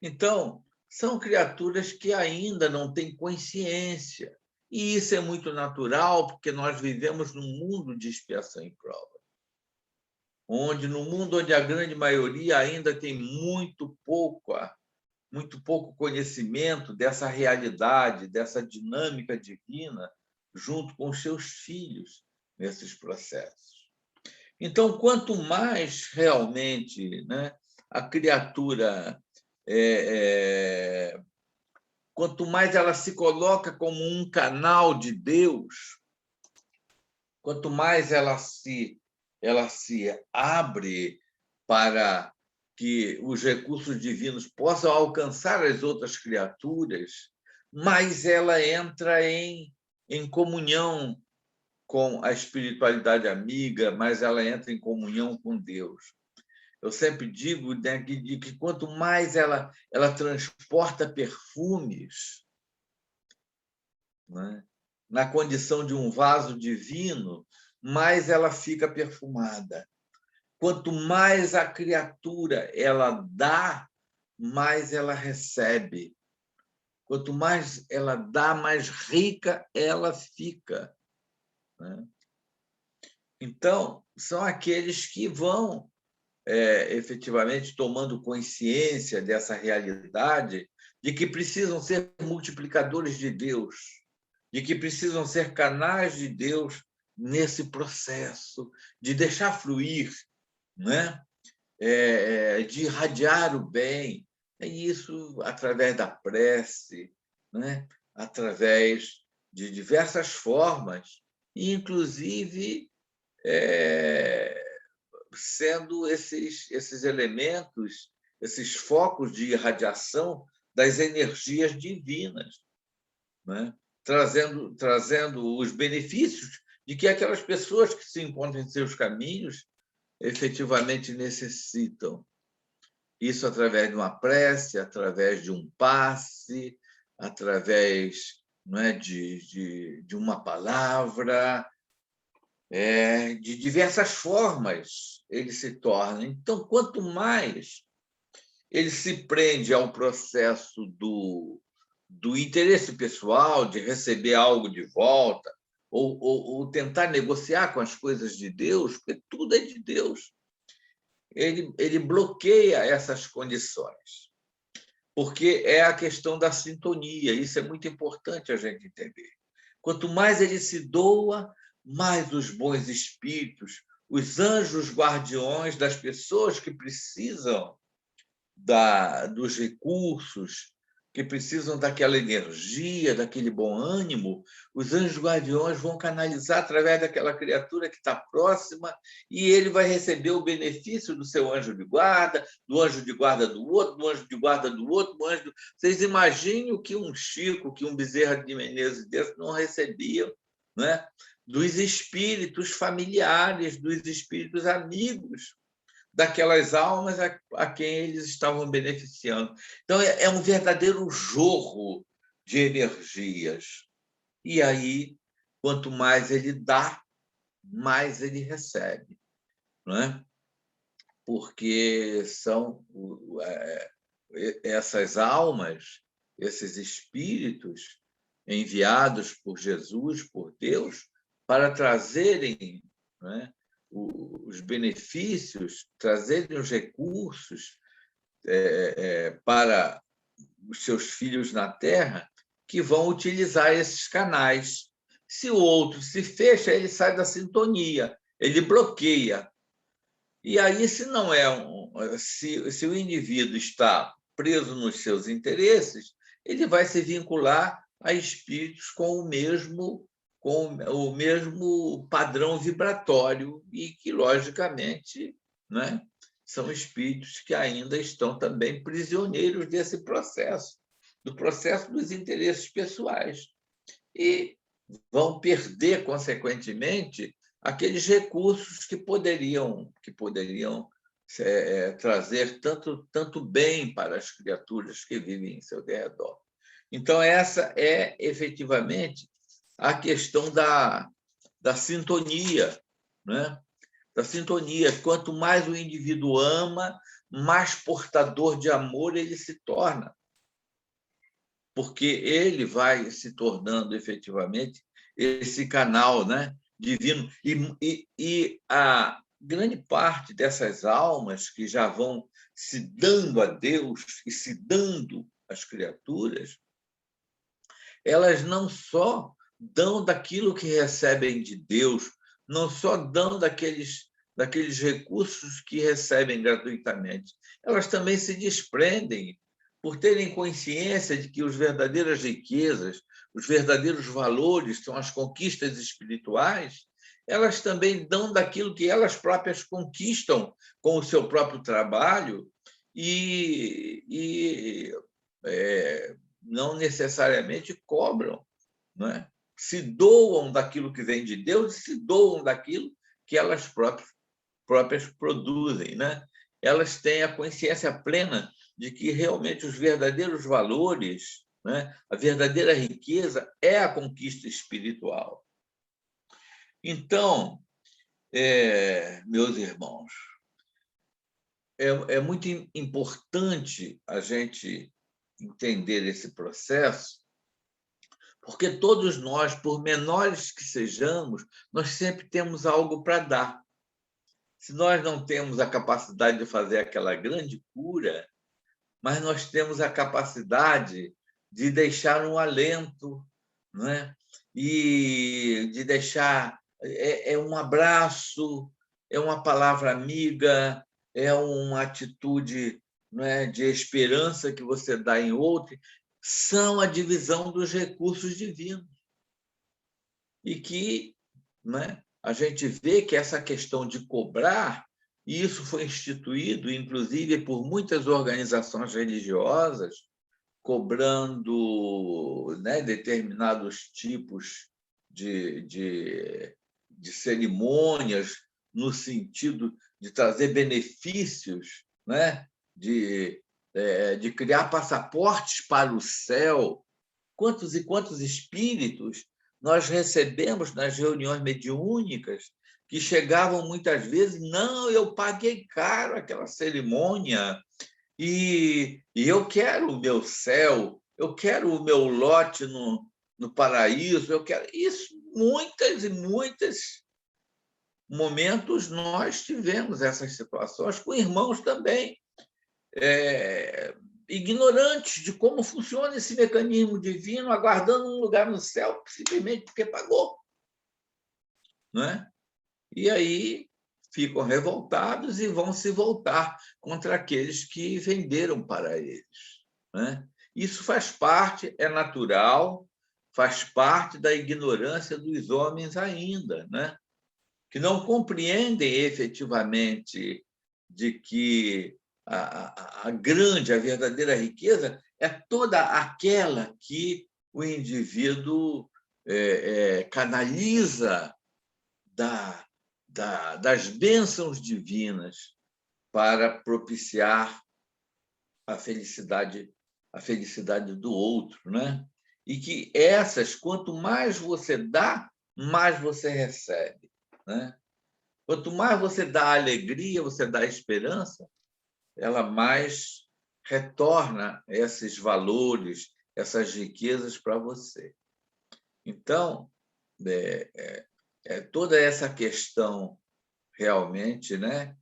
Speaker 6: Então, são criaturas que ainda não têm consciência. E isso é muito natural, porque nós vivemos num mundo de expiação e prova, no mundo onde a grande maioria ainda tem muito pouco conhecimento dessa realidade, dessa dinâmica divina, junto com os seus filhos nesses processos. Então, quanto mais realmente, né, a criatura quanto mais ela se coloca como um canal de Deus, quanto mais ela se abre para que os recursos divinos possam alcançar as outras criaturas, mais ela entra em comunhão com a espiritualidade amiga, mais ela entra em comunhão com Deus. Eu sempre digo, né, que quanto mais ela transporta perfumes, né, na condição de um vaso divino, mais ela fica perfumada. Quanto mais a criatura ela dá, mais ela recebe. Quanto mais ela dá, mais rica ela fica, né? Então, são aqueles que vão efetivamente tomando consciência dessa realidade, de que precisam ser multiplicadores de Deus, de que precisam ser canais de Deus nesse processo, de deixar fluir, né? De irradiar o bem. É isso através da prece, né? Através de diversas formas, e inclusive sendo esses elementos, esses focos de irradiação das energias divinas, né? Trazendo os benefícios de que aquelas pessoas que se encontram em seus caminhos efetivamente necessitam. Isso através de uma prece, através de um passe, através, não é, de uma palavra, de diversas formas ele se torna. Então, quanto mais ele se prende ao processo do interesse pessoal, de receber algo de volta, ou tentar negociar com as coisas de Deus, porque tudo é de Deus, ele bloqueia essas condições, porque é a questão da sintonia. Isso é muito importante a gente entender. Quanto mais ele se doa, mais os bons espíritos, os anjos guardiões das pessoas que precisam dos recursos, que precisam daquela energia, daquele bom ânimo, os anjos guardiões vão canalizar através daquela criatura que está próxima e ele vai receber o benefício do seu anjo de guarda, do anjo de guarda do outro, do anjo de guarda do outro, do anjo... Vocês imaginem o que um Chico, que um Bezerra de Menezes desse não recebia, né? Dos espíritos familiares, dos espíritos amigos, daquelas almas a quem eles estavam beneficiando. Então, é um verdadeiro jorro de energias. E aí, quanto mais ele dá, mais ele recebe. Não é? Porque são essas almas, esses espíritos enviados por Jesus, por Deus, para trazerem, não é, os benefícios, trazerem os recursos para os seus filhos na Terra, que vão utilizar esses canais. Se o outro se fecha, ele sai da sintonia, ele bloqueia. E aí, se não é se o indivíduo está preso nos seus interesses, ele vai se vincular a espíritos com o mesmo padrão vibratório e que, logicamente, né, são espíritos que ainda estão também prisioneiros desse processo, do processo dos interesses pessoais. E vão perder, consequentemente, aqueles recursos que poderiam trazer tanto bem para as criaturas que vivem em seu derredor. Então, essa é, efetivamente, a questão da sintonia, né? Da sintonia. Quanto mais o indivíduo ama, mais portador de amor ele se torna, porque ele vai se tornando, efetivamente, esse canal, né, divino. E a grande parte dessas almas que já vão se dando a Deus e se dando às criaturas, elas não só dão daquilo que recebem de Deus, não só dão daqueles recursos que recebem gratuitamente, elas também se desprendem por terem consciência de que as verdadeiras riquezas, os verdadeiros valores são as conquistas espirituais, elas também dão daquilo que elas próprias conquistam com o seu próprio trabalho e não necessariamente cobram, não é? Se doam daquilo que vem de Deus e se doam daquilo que elas próprias produzem, né? Elas têm a consciência plena de que realmente os verdadeiros valores, né, a verdadeira riqueza é a conquista espiritual. Então, meus irmãos, é muito importante a gente entender esse processo, porque todos nós, por menores que sejamos, nós sempre temos algo para dar. Se nós não temos a capacidade de fazer aquela grande cura, mas nós temos a capacidade de deixar um alento, não é? E de deixar um abraço, é uma palavra amiga, é uma atitude, não é, de esperança que você dá em outro, são a divisão dos recursos divinos. E que, não é, a gente vê que essa questão de cobrar, e isso foi instituído, inclusive, por muitas organizações religiosas, cobrando, né, determinados tipos de cerimônias no sentido de trazer benefícios, né, de criar passaportes para o céu. Quantos e quantos espíritos nós recebemos nas reuniões mediúnicas que chegavam muitas vezes, não, eu paguei caro aquela cerimônia e eu quero o meu céu, eu quero o meu lote no paraíso, eu quero isso. Muitas e muitos momentos nós tivemos essas situações com irmãos também, ignorantes de como funciona esse mecanismo divino, aguardando um lugar no céu simplesmente porque pagou, não é? E aí ficam revoltados e vão se voltar contra aqueles que venderam para eles, né? Isso faz parte, é natural, faz parte da ignorância dos homens ainda, né? Que não compreendem efetivamente de que a grande, a verdadeira riqueza é toda aquela que o indivíduo canaliza das bênçãos divinas para propiciar a felicidade do outro, né? E que essas, quanto mais você dá, mais você recebe, né? Quanto mais você dá alegria, você dá esperança, ela mais retorna esses valores, essas riquezas para você. Então, toda essa questão realmente, né,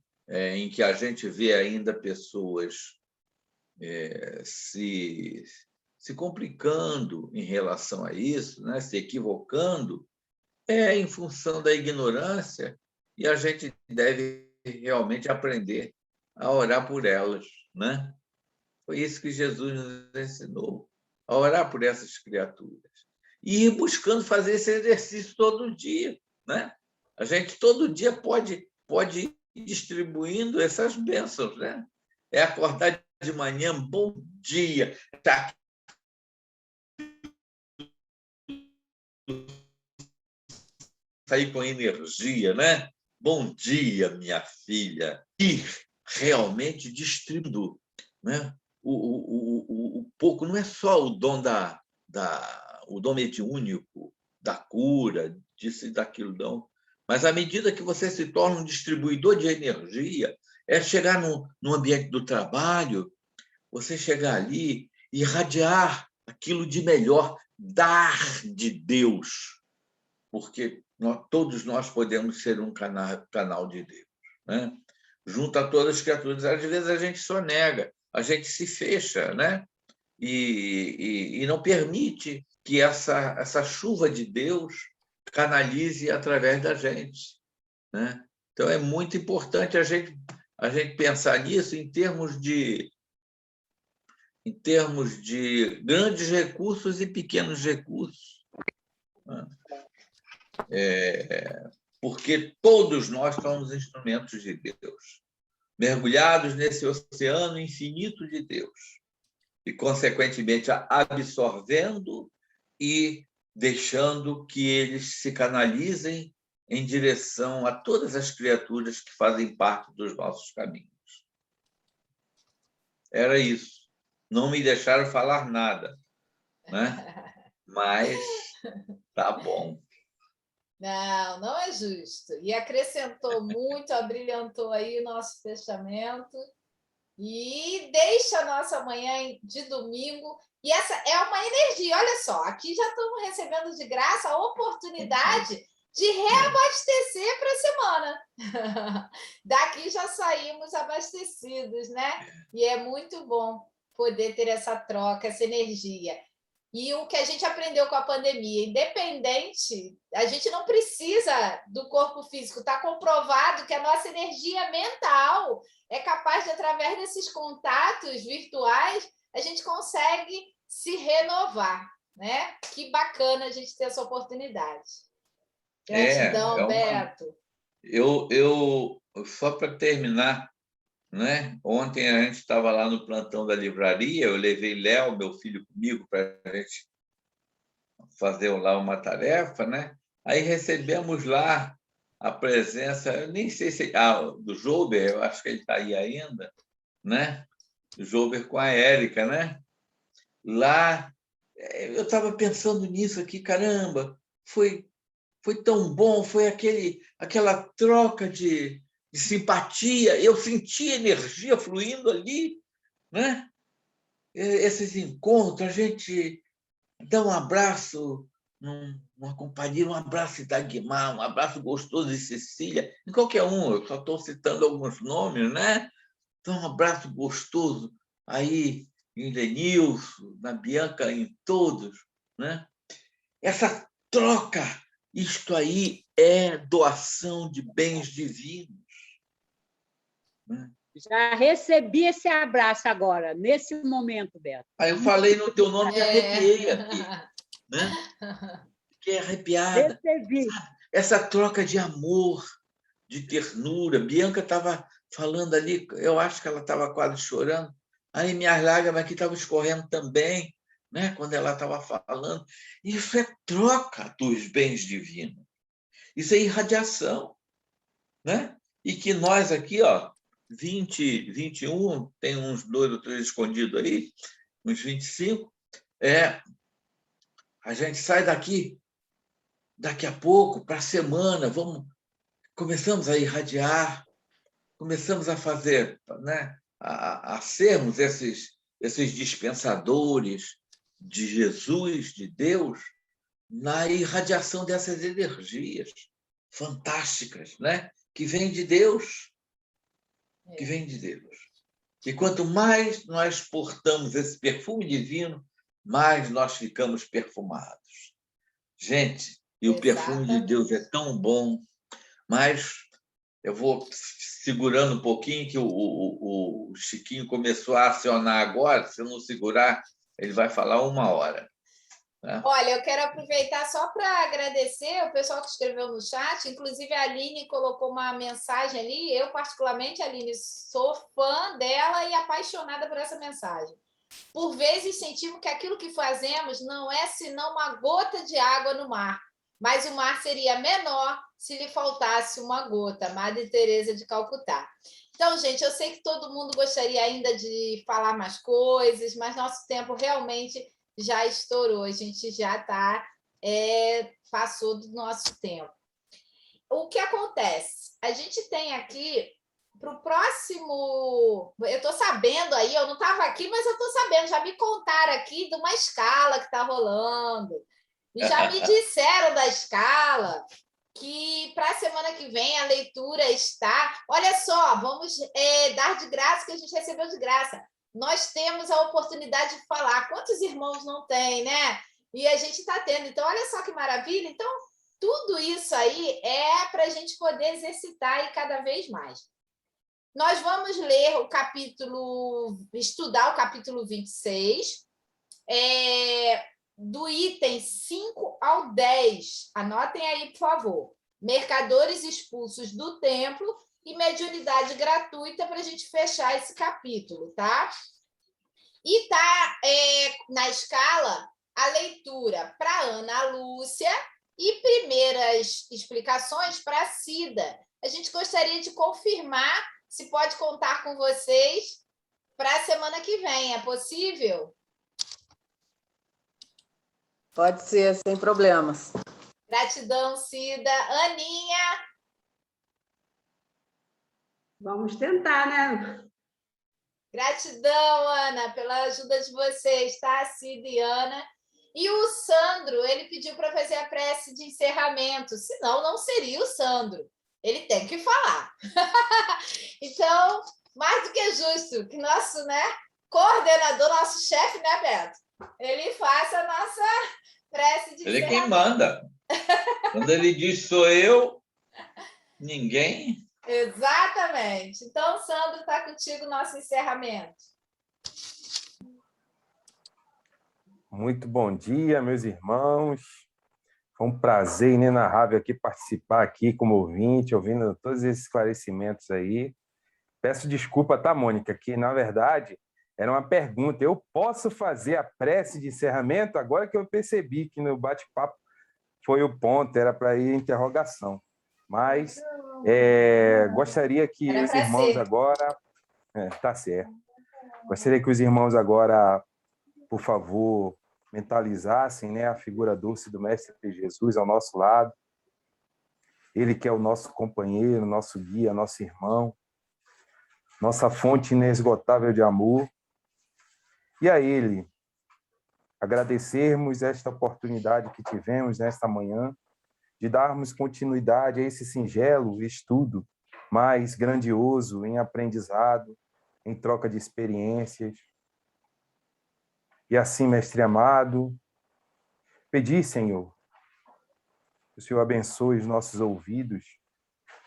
Speaker 6: em que a gente vê ainda pessoas se complicando em relação a isso, né, se equivocando, é em função da ignorância, e a gente deve realmente aprender a orar por elas, né? Foi isso que Jesus nos ensinou, a orar por essas criaturas. E ir buscando fazer esse exercício todo dia, né? A gente todo dia pode ir distribuindo essas bênçãos, né? É acordar de manhã, bom dia, tá sair com energia, né? Bom dia, minha filha. E realmente distribuindo, né? O pouco não é só o dom o dom mediúnico, da cura, disso e daquilo, não. Mas à medida que você se torna um distribuidor de energia, é chegar no ambiente do trabalho, você chegar ali e irradiar aquilo de melhor, dar de Deus, porque todos nós podemos ser um canal de Deus, né? Junto a todas as criaturas. Às vezes a gente só nega, a gente se fecha, né? E não permite que essa chuva de Deus canalize através da gente, né? Então, é muito importante a gente pensar nisso em termos de grandes recursos e pequenos recursos, né? Porque todos nós somos instrumentos de Deus, mergulhados nesse oceano infinito de Deus, e, consequentemente, absorvendo e deixando que eles se canalizem em direção a todas as criaturas que fazem parte dos nossos caminhos. Era isso. Não me deixaram falar nada, né? Mas tá bom.
Speaker 1: Não é justo. E acrescentou muito, abrilhantou aí o nosso fechamento e deixa a nossa manhã de domingo. E essa é uma energia, olha só, aqui já estamos recebendo de graça a oportunidade de reabastecer para a semana. Daqui já saímos abastecidos, né? E é muito bom poder ter essa troca, essa energia. E o que a gente aprendeu com a pandemia, independente, a gente não precisa do corpo físico, está comprovado que a nossa energia mental é capaz de, através desses contatos virtuais, a gente consegue se renovar, né? Que bacana a gente ter essa oportunidade. Gratidão, Beto.
Speaker 6: Eu só para terminar, né? Ontem a gente estava lá no plantão da livraria, eu levei Léo, meu filho, comigo para a gente fazer lá uma tarefa, né? Aí recebemos lá a presença, eu nem sei se do Jober, eu acho que ele está aí ainda, né? O Jober com a Érica, né? Lá, eu estava pensando nisso aqui, caramba, foi tão bom, foi aquela troca de simpatia, eu senti energia fluindo ali, né? Esses encontros, a gente dá um abraço numa companhia, um abraço de Aguimar, um abraço gostoso de Cecília, em qualquer um, eu só estou citando alguns nomes, né? Então, um abraço gostoso aí em Lenilson, na Bianca, em todos, né? Essa troca, isto aí é doação de bens divinos, né?
Speaker 9: Já recebi esse abraço agora, nesse momento, Beto.
Speaker 6: Aí eu falei no teu nome e arrepiei aqui, né? Fiquei arrepiada.
Speaker 9: Recebi.
Speaker 6: Essa troca de amor, de ternura. Bianca estava falando ali, eu acho que ela estava quase chorando. Aí minhas lágrimas aqui estavam escorrendo também, né? Quando ela estava falando. Isso é troca dos bens divinos. Isso é irradiação, né? E que nós aqui, ó, 20, 21, tem uns 2 ou 3 escondidos aí, uns 25, a gente sai daqui a pouco, para a semana, começamos a irradiar, começamos a fazer, né, a sermos esses dispensadores de Jesus, de Deus, na irradiação dessas energias fantásticas, né, que vêm de Deus, que vêm de Deus. E quanto mais nós portamos esse perfume divino, mais nós ficamos perfumados. Gente, e o perfume de Deus é tão bom, mas eu vou segurando um pouquinho, que o Chiquinho começou a acionar agora. Se eu não segurar, ele vai falar 1 hora. Né?
Speaker 1: Olha, eu quero aproveitar só para agradecer o pessoal que escreveu no chat, inclusive a Aline colocou uma mensagem ali. Eu, particularmente, Aline, sou fã dela e apaixonada por essa mensagem. Por vezes sentimos que aquilo que fazemos não é senão uma gota de água no mar, mas o mar seria menor se lhe faltasse uma gota. Madre Teresa de Calcutá. Então, gente, eu sei que todo mundo gostaria ainda de falar mais coisas, mas nosso tempo realmente já estourou, a gente já passou do nosso tempo. O que acontece? A gente tem aqui, para o próximo... Eu estou sabendo aí, eu não estava aqui, mas eu estou sabendo, já me contaram aqui de uma escala que está rolando. E já me disseram da escala que para a semana que vem a leitura está... Olha só, vamos dar de graça, que a gente recebeu de graça. Nós temos a oportunidade de falar. Quantos irmãos não tem, né? E a gente está tendo. Então, olha só que maravilha. Então, tudo isso aí é para a gente poder exercitar e cada vez mais. Nós vamos ler estudar o capítulo 26, do item 5 ao 10. Anotem aí, por favor. Mercadores expulsos do templo e mediunidade gratuita, para a gente fechar esse capítulo, tá? E tá na escala a leitura para Ana Lúcia e primeiras explicações para a Cida. A gente gostaria de confirmar se pode contar com vocês para a semana que vem. É possível?
Speaker 10: Pode ser, sem problemas.
Speaker 1: Gratidão, Cida. Aninha?
Speaker 11: Vamos tentar, né?
Speaker 1: Gratidão, Ana, pela ajuda de vocês, tá? Cida e Ana. E o Sandro, ele pediu para fazer a prece de encerramento, senão não seria o Sandro. Ele tem que falar. Então, mais do que justo que nosso, né, coordenador, nosso chefe, né, Beto? Ele faça a nossa prece de encerramento.
Speaker 6: Ele é quem manda. Quando ele diz sou eu, ninguém...
Speaker 1: Exatamente. Então, Sandro, está contigo o nosso encerramento.
Speaker 12: Muito bom dia, meus irmãos. Foi um prazer inenarrável aqui participar aqui como ouvinte, ouvindo todos esses esclarecimentos aí. Peço desculpa, tá, Mônica, que, na verdade, era uma pergunta. Eu posso fazer a prece de encerramento? Agora que eu percebi que no bate-papo foi o ponto, era para ir a interrogação. Mas gostaria que os irmãos agora... tá certo. Gostaria que os irmãos agora, por favor, mentalizassem, né, a figura doce do Mestre Jesus ao nosso lado. Ele que é o nosso companheiro, nosso guia, nosso irmão, nossa fonte inesgotável de amor. E a Ele agradecermos esta oportunidade que tivemos nesta manhã de darmos continuidade a esse singelo estudo mais grandioso em aprendizado, em troca de experiências. E assim, Mestre amado, pedir, Senhor, que o Senhor abençoe os nossos ouvidos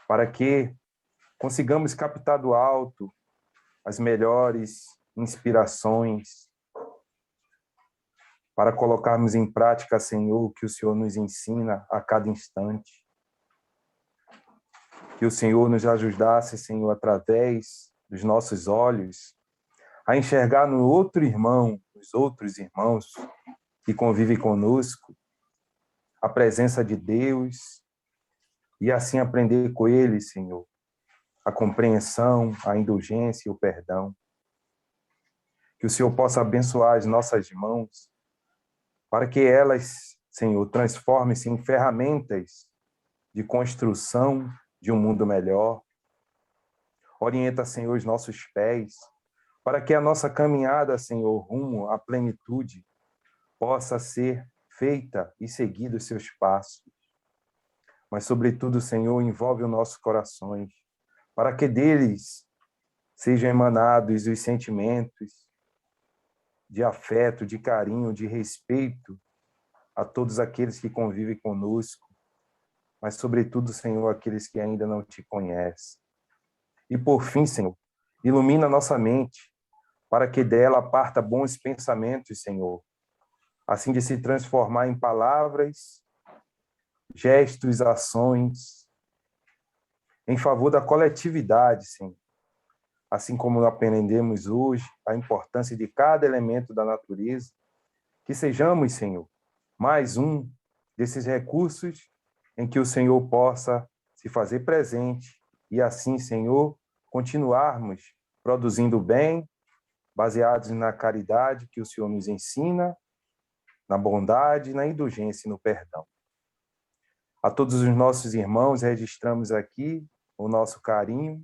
Speaker 12: para que consigamos captar do alto as melhores inspirações para colocarmos em prática, Senhor, o que o Senhor nos ensina a cada instante. Que o Senhor nos ajudasse, Senhor, através dos nossos olhos, a enxergar no outro irmão, nos outros irmãos que convivem conosco, a presença de Deus e assim aprender com ele, Senhor, a compreensão, a indulgência e o perdão. Que o Senhor possa abençoar as nossas mãos para que elas, Senhor, transformem-se em ferramentas de construção de um mundo melhor. Orienta, Senhor, os nossos pés para que a nossa caminhada, Senhor, rumo à plenitude possa ser feita e seguir os seus passos. Mas, sobretudo, Senhor, envolve os nossos corações, para que deles sejam emanados os sentimentos de afeto, de carinho, de respeito a todos aqueles que convivem conosco, mas, sobretudo, Senhor, aqueles que ainda não te conhecem. E, por fim, Senhor, ilumina nossa mente, para que dela parta bons pensamentos, Senhor, assim de se transformar em palavras, gestos, ações, em favor da coletividade, Senhor. Assim como aprendemos hoje a importância de cada elemento da natureza, que sejamos, Senhor, mais um desses recursos em que o Senhor possa se fazer presente e assim, Senhor, continuarmos produzindo bem, baseados na caridade que o Senhor nos ensina, na bondade, na indulgência e no perdão. A todos os nossos irmãos, registramos aqui o nosso carinho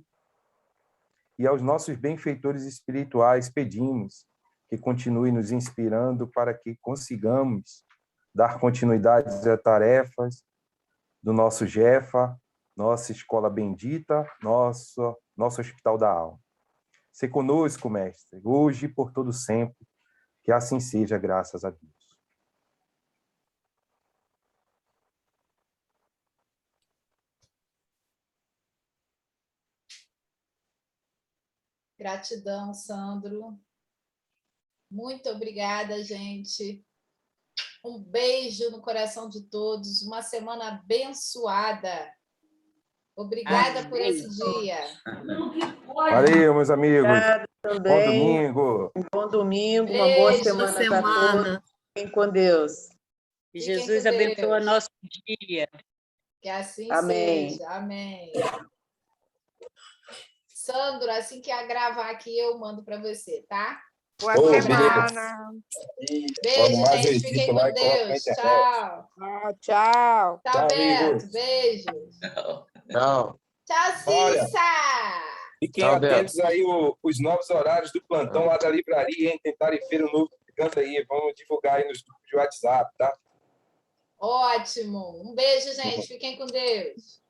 Speaker 12: e aos nossos benfeitores espirituais pedimos que continue nos inspirando para que consigamos dar continuidade às tarefas do nosso Jefa, nossa escola bendita, nosso Hospital da Alma. Se conosco, Mestre, hoje e por todo sempre, que assim seja, graças a Deus.
Speaker 1: Gratidão, Sandro. Muito obrigada, gente. Um beijo no coração de todos. Uma semana abençoada. Obrigada por esse dia.
Speaker 12: Valeu, meus amigos.
Speaker 10: Obrigada
Speaker 12: Bom
Speaker 10: também.
Speaker 12: domingo.
Speaker 10: Bom domingo, uma boa
Speaker 1: Beijo.
Speaker 10: semana para todos. Fiquem com Deus.
Speaker 9: Que
Speaker 1: Fiquem
Speaker 9: Jesus
Speaker 1: com
Speaker 9: abençoe
Speaker 1: Deus.
Speaker 9: nosso dia.
Speaker 1: Que assim
Speaker 10: Amém.
Speaker 1: seja. Amém. Sandro, assim que gravar aqui, eu mando para você, tá?
Speaker 2: Boa
Speaker 12: Beleza.
Speaker 2: semana.
Speaker 1: Beijo,
Speaker 12: Logo mais eu
Speaker 1: gente. Fiquem
Speaker 12: edito lá
Speaker 1: com
Speaker 12: e coloco na
Speaker 1: Deus.
Speaker 12: internet.
Speaker 1: Tchau.
Speaker 2: Ah, tchau.
Speaker 1: Tchau,
Speaker 12: Tchau,
Speaker 1: Beto.
Speaker 12: amigos.
Speaker 1: Beijos.
Speaker 4: Tchau.
Speaker 1: Tchau,
Speaker 12: Olha.
Speaker 1: Cissa.
Speaker 12: Fiquem
Speaker 4: Tchau,
Speaker 12: atentos aí os novos horários do plantão lá da livraria, hein? Tentarem ver o novo chegando aí. Vamos divulgar aí nos grupos de WhatsApp, tá?
Speaker 1: Ótimo. Um beijo, gente. Fiquem com Deus.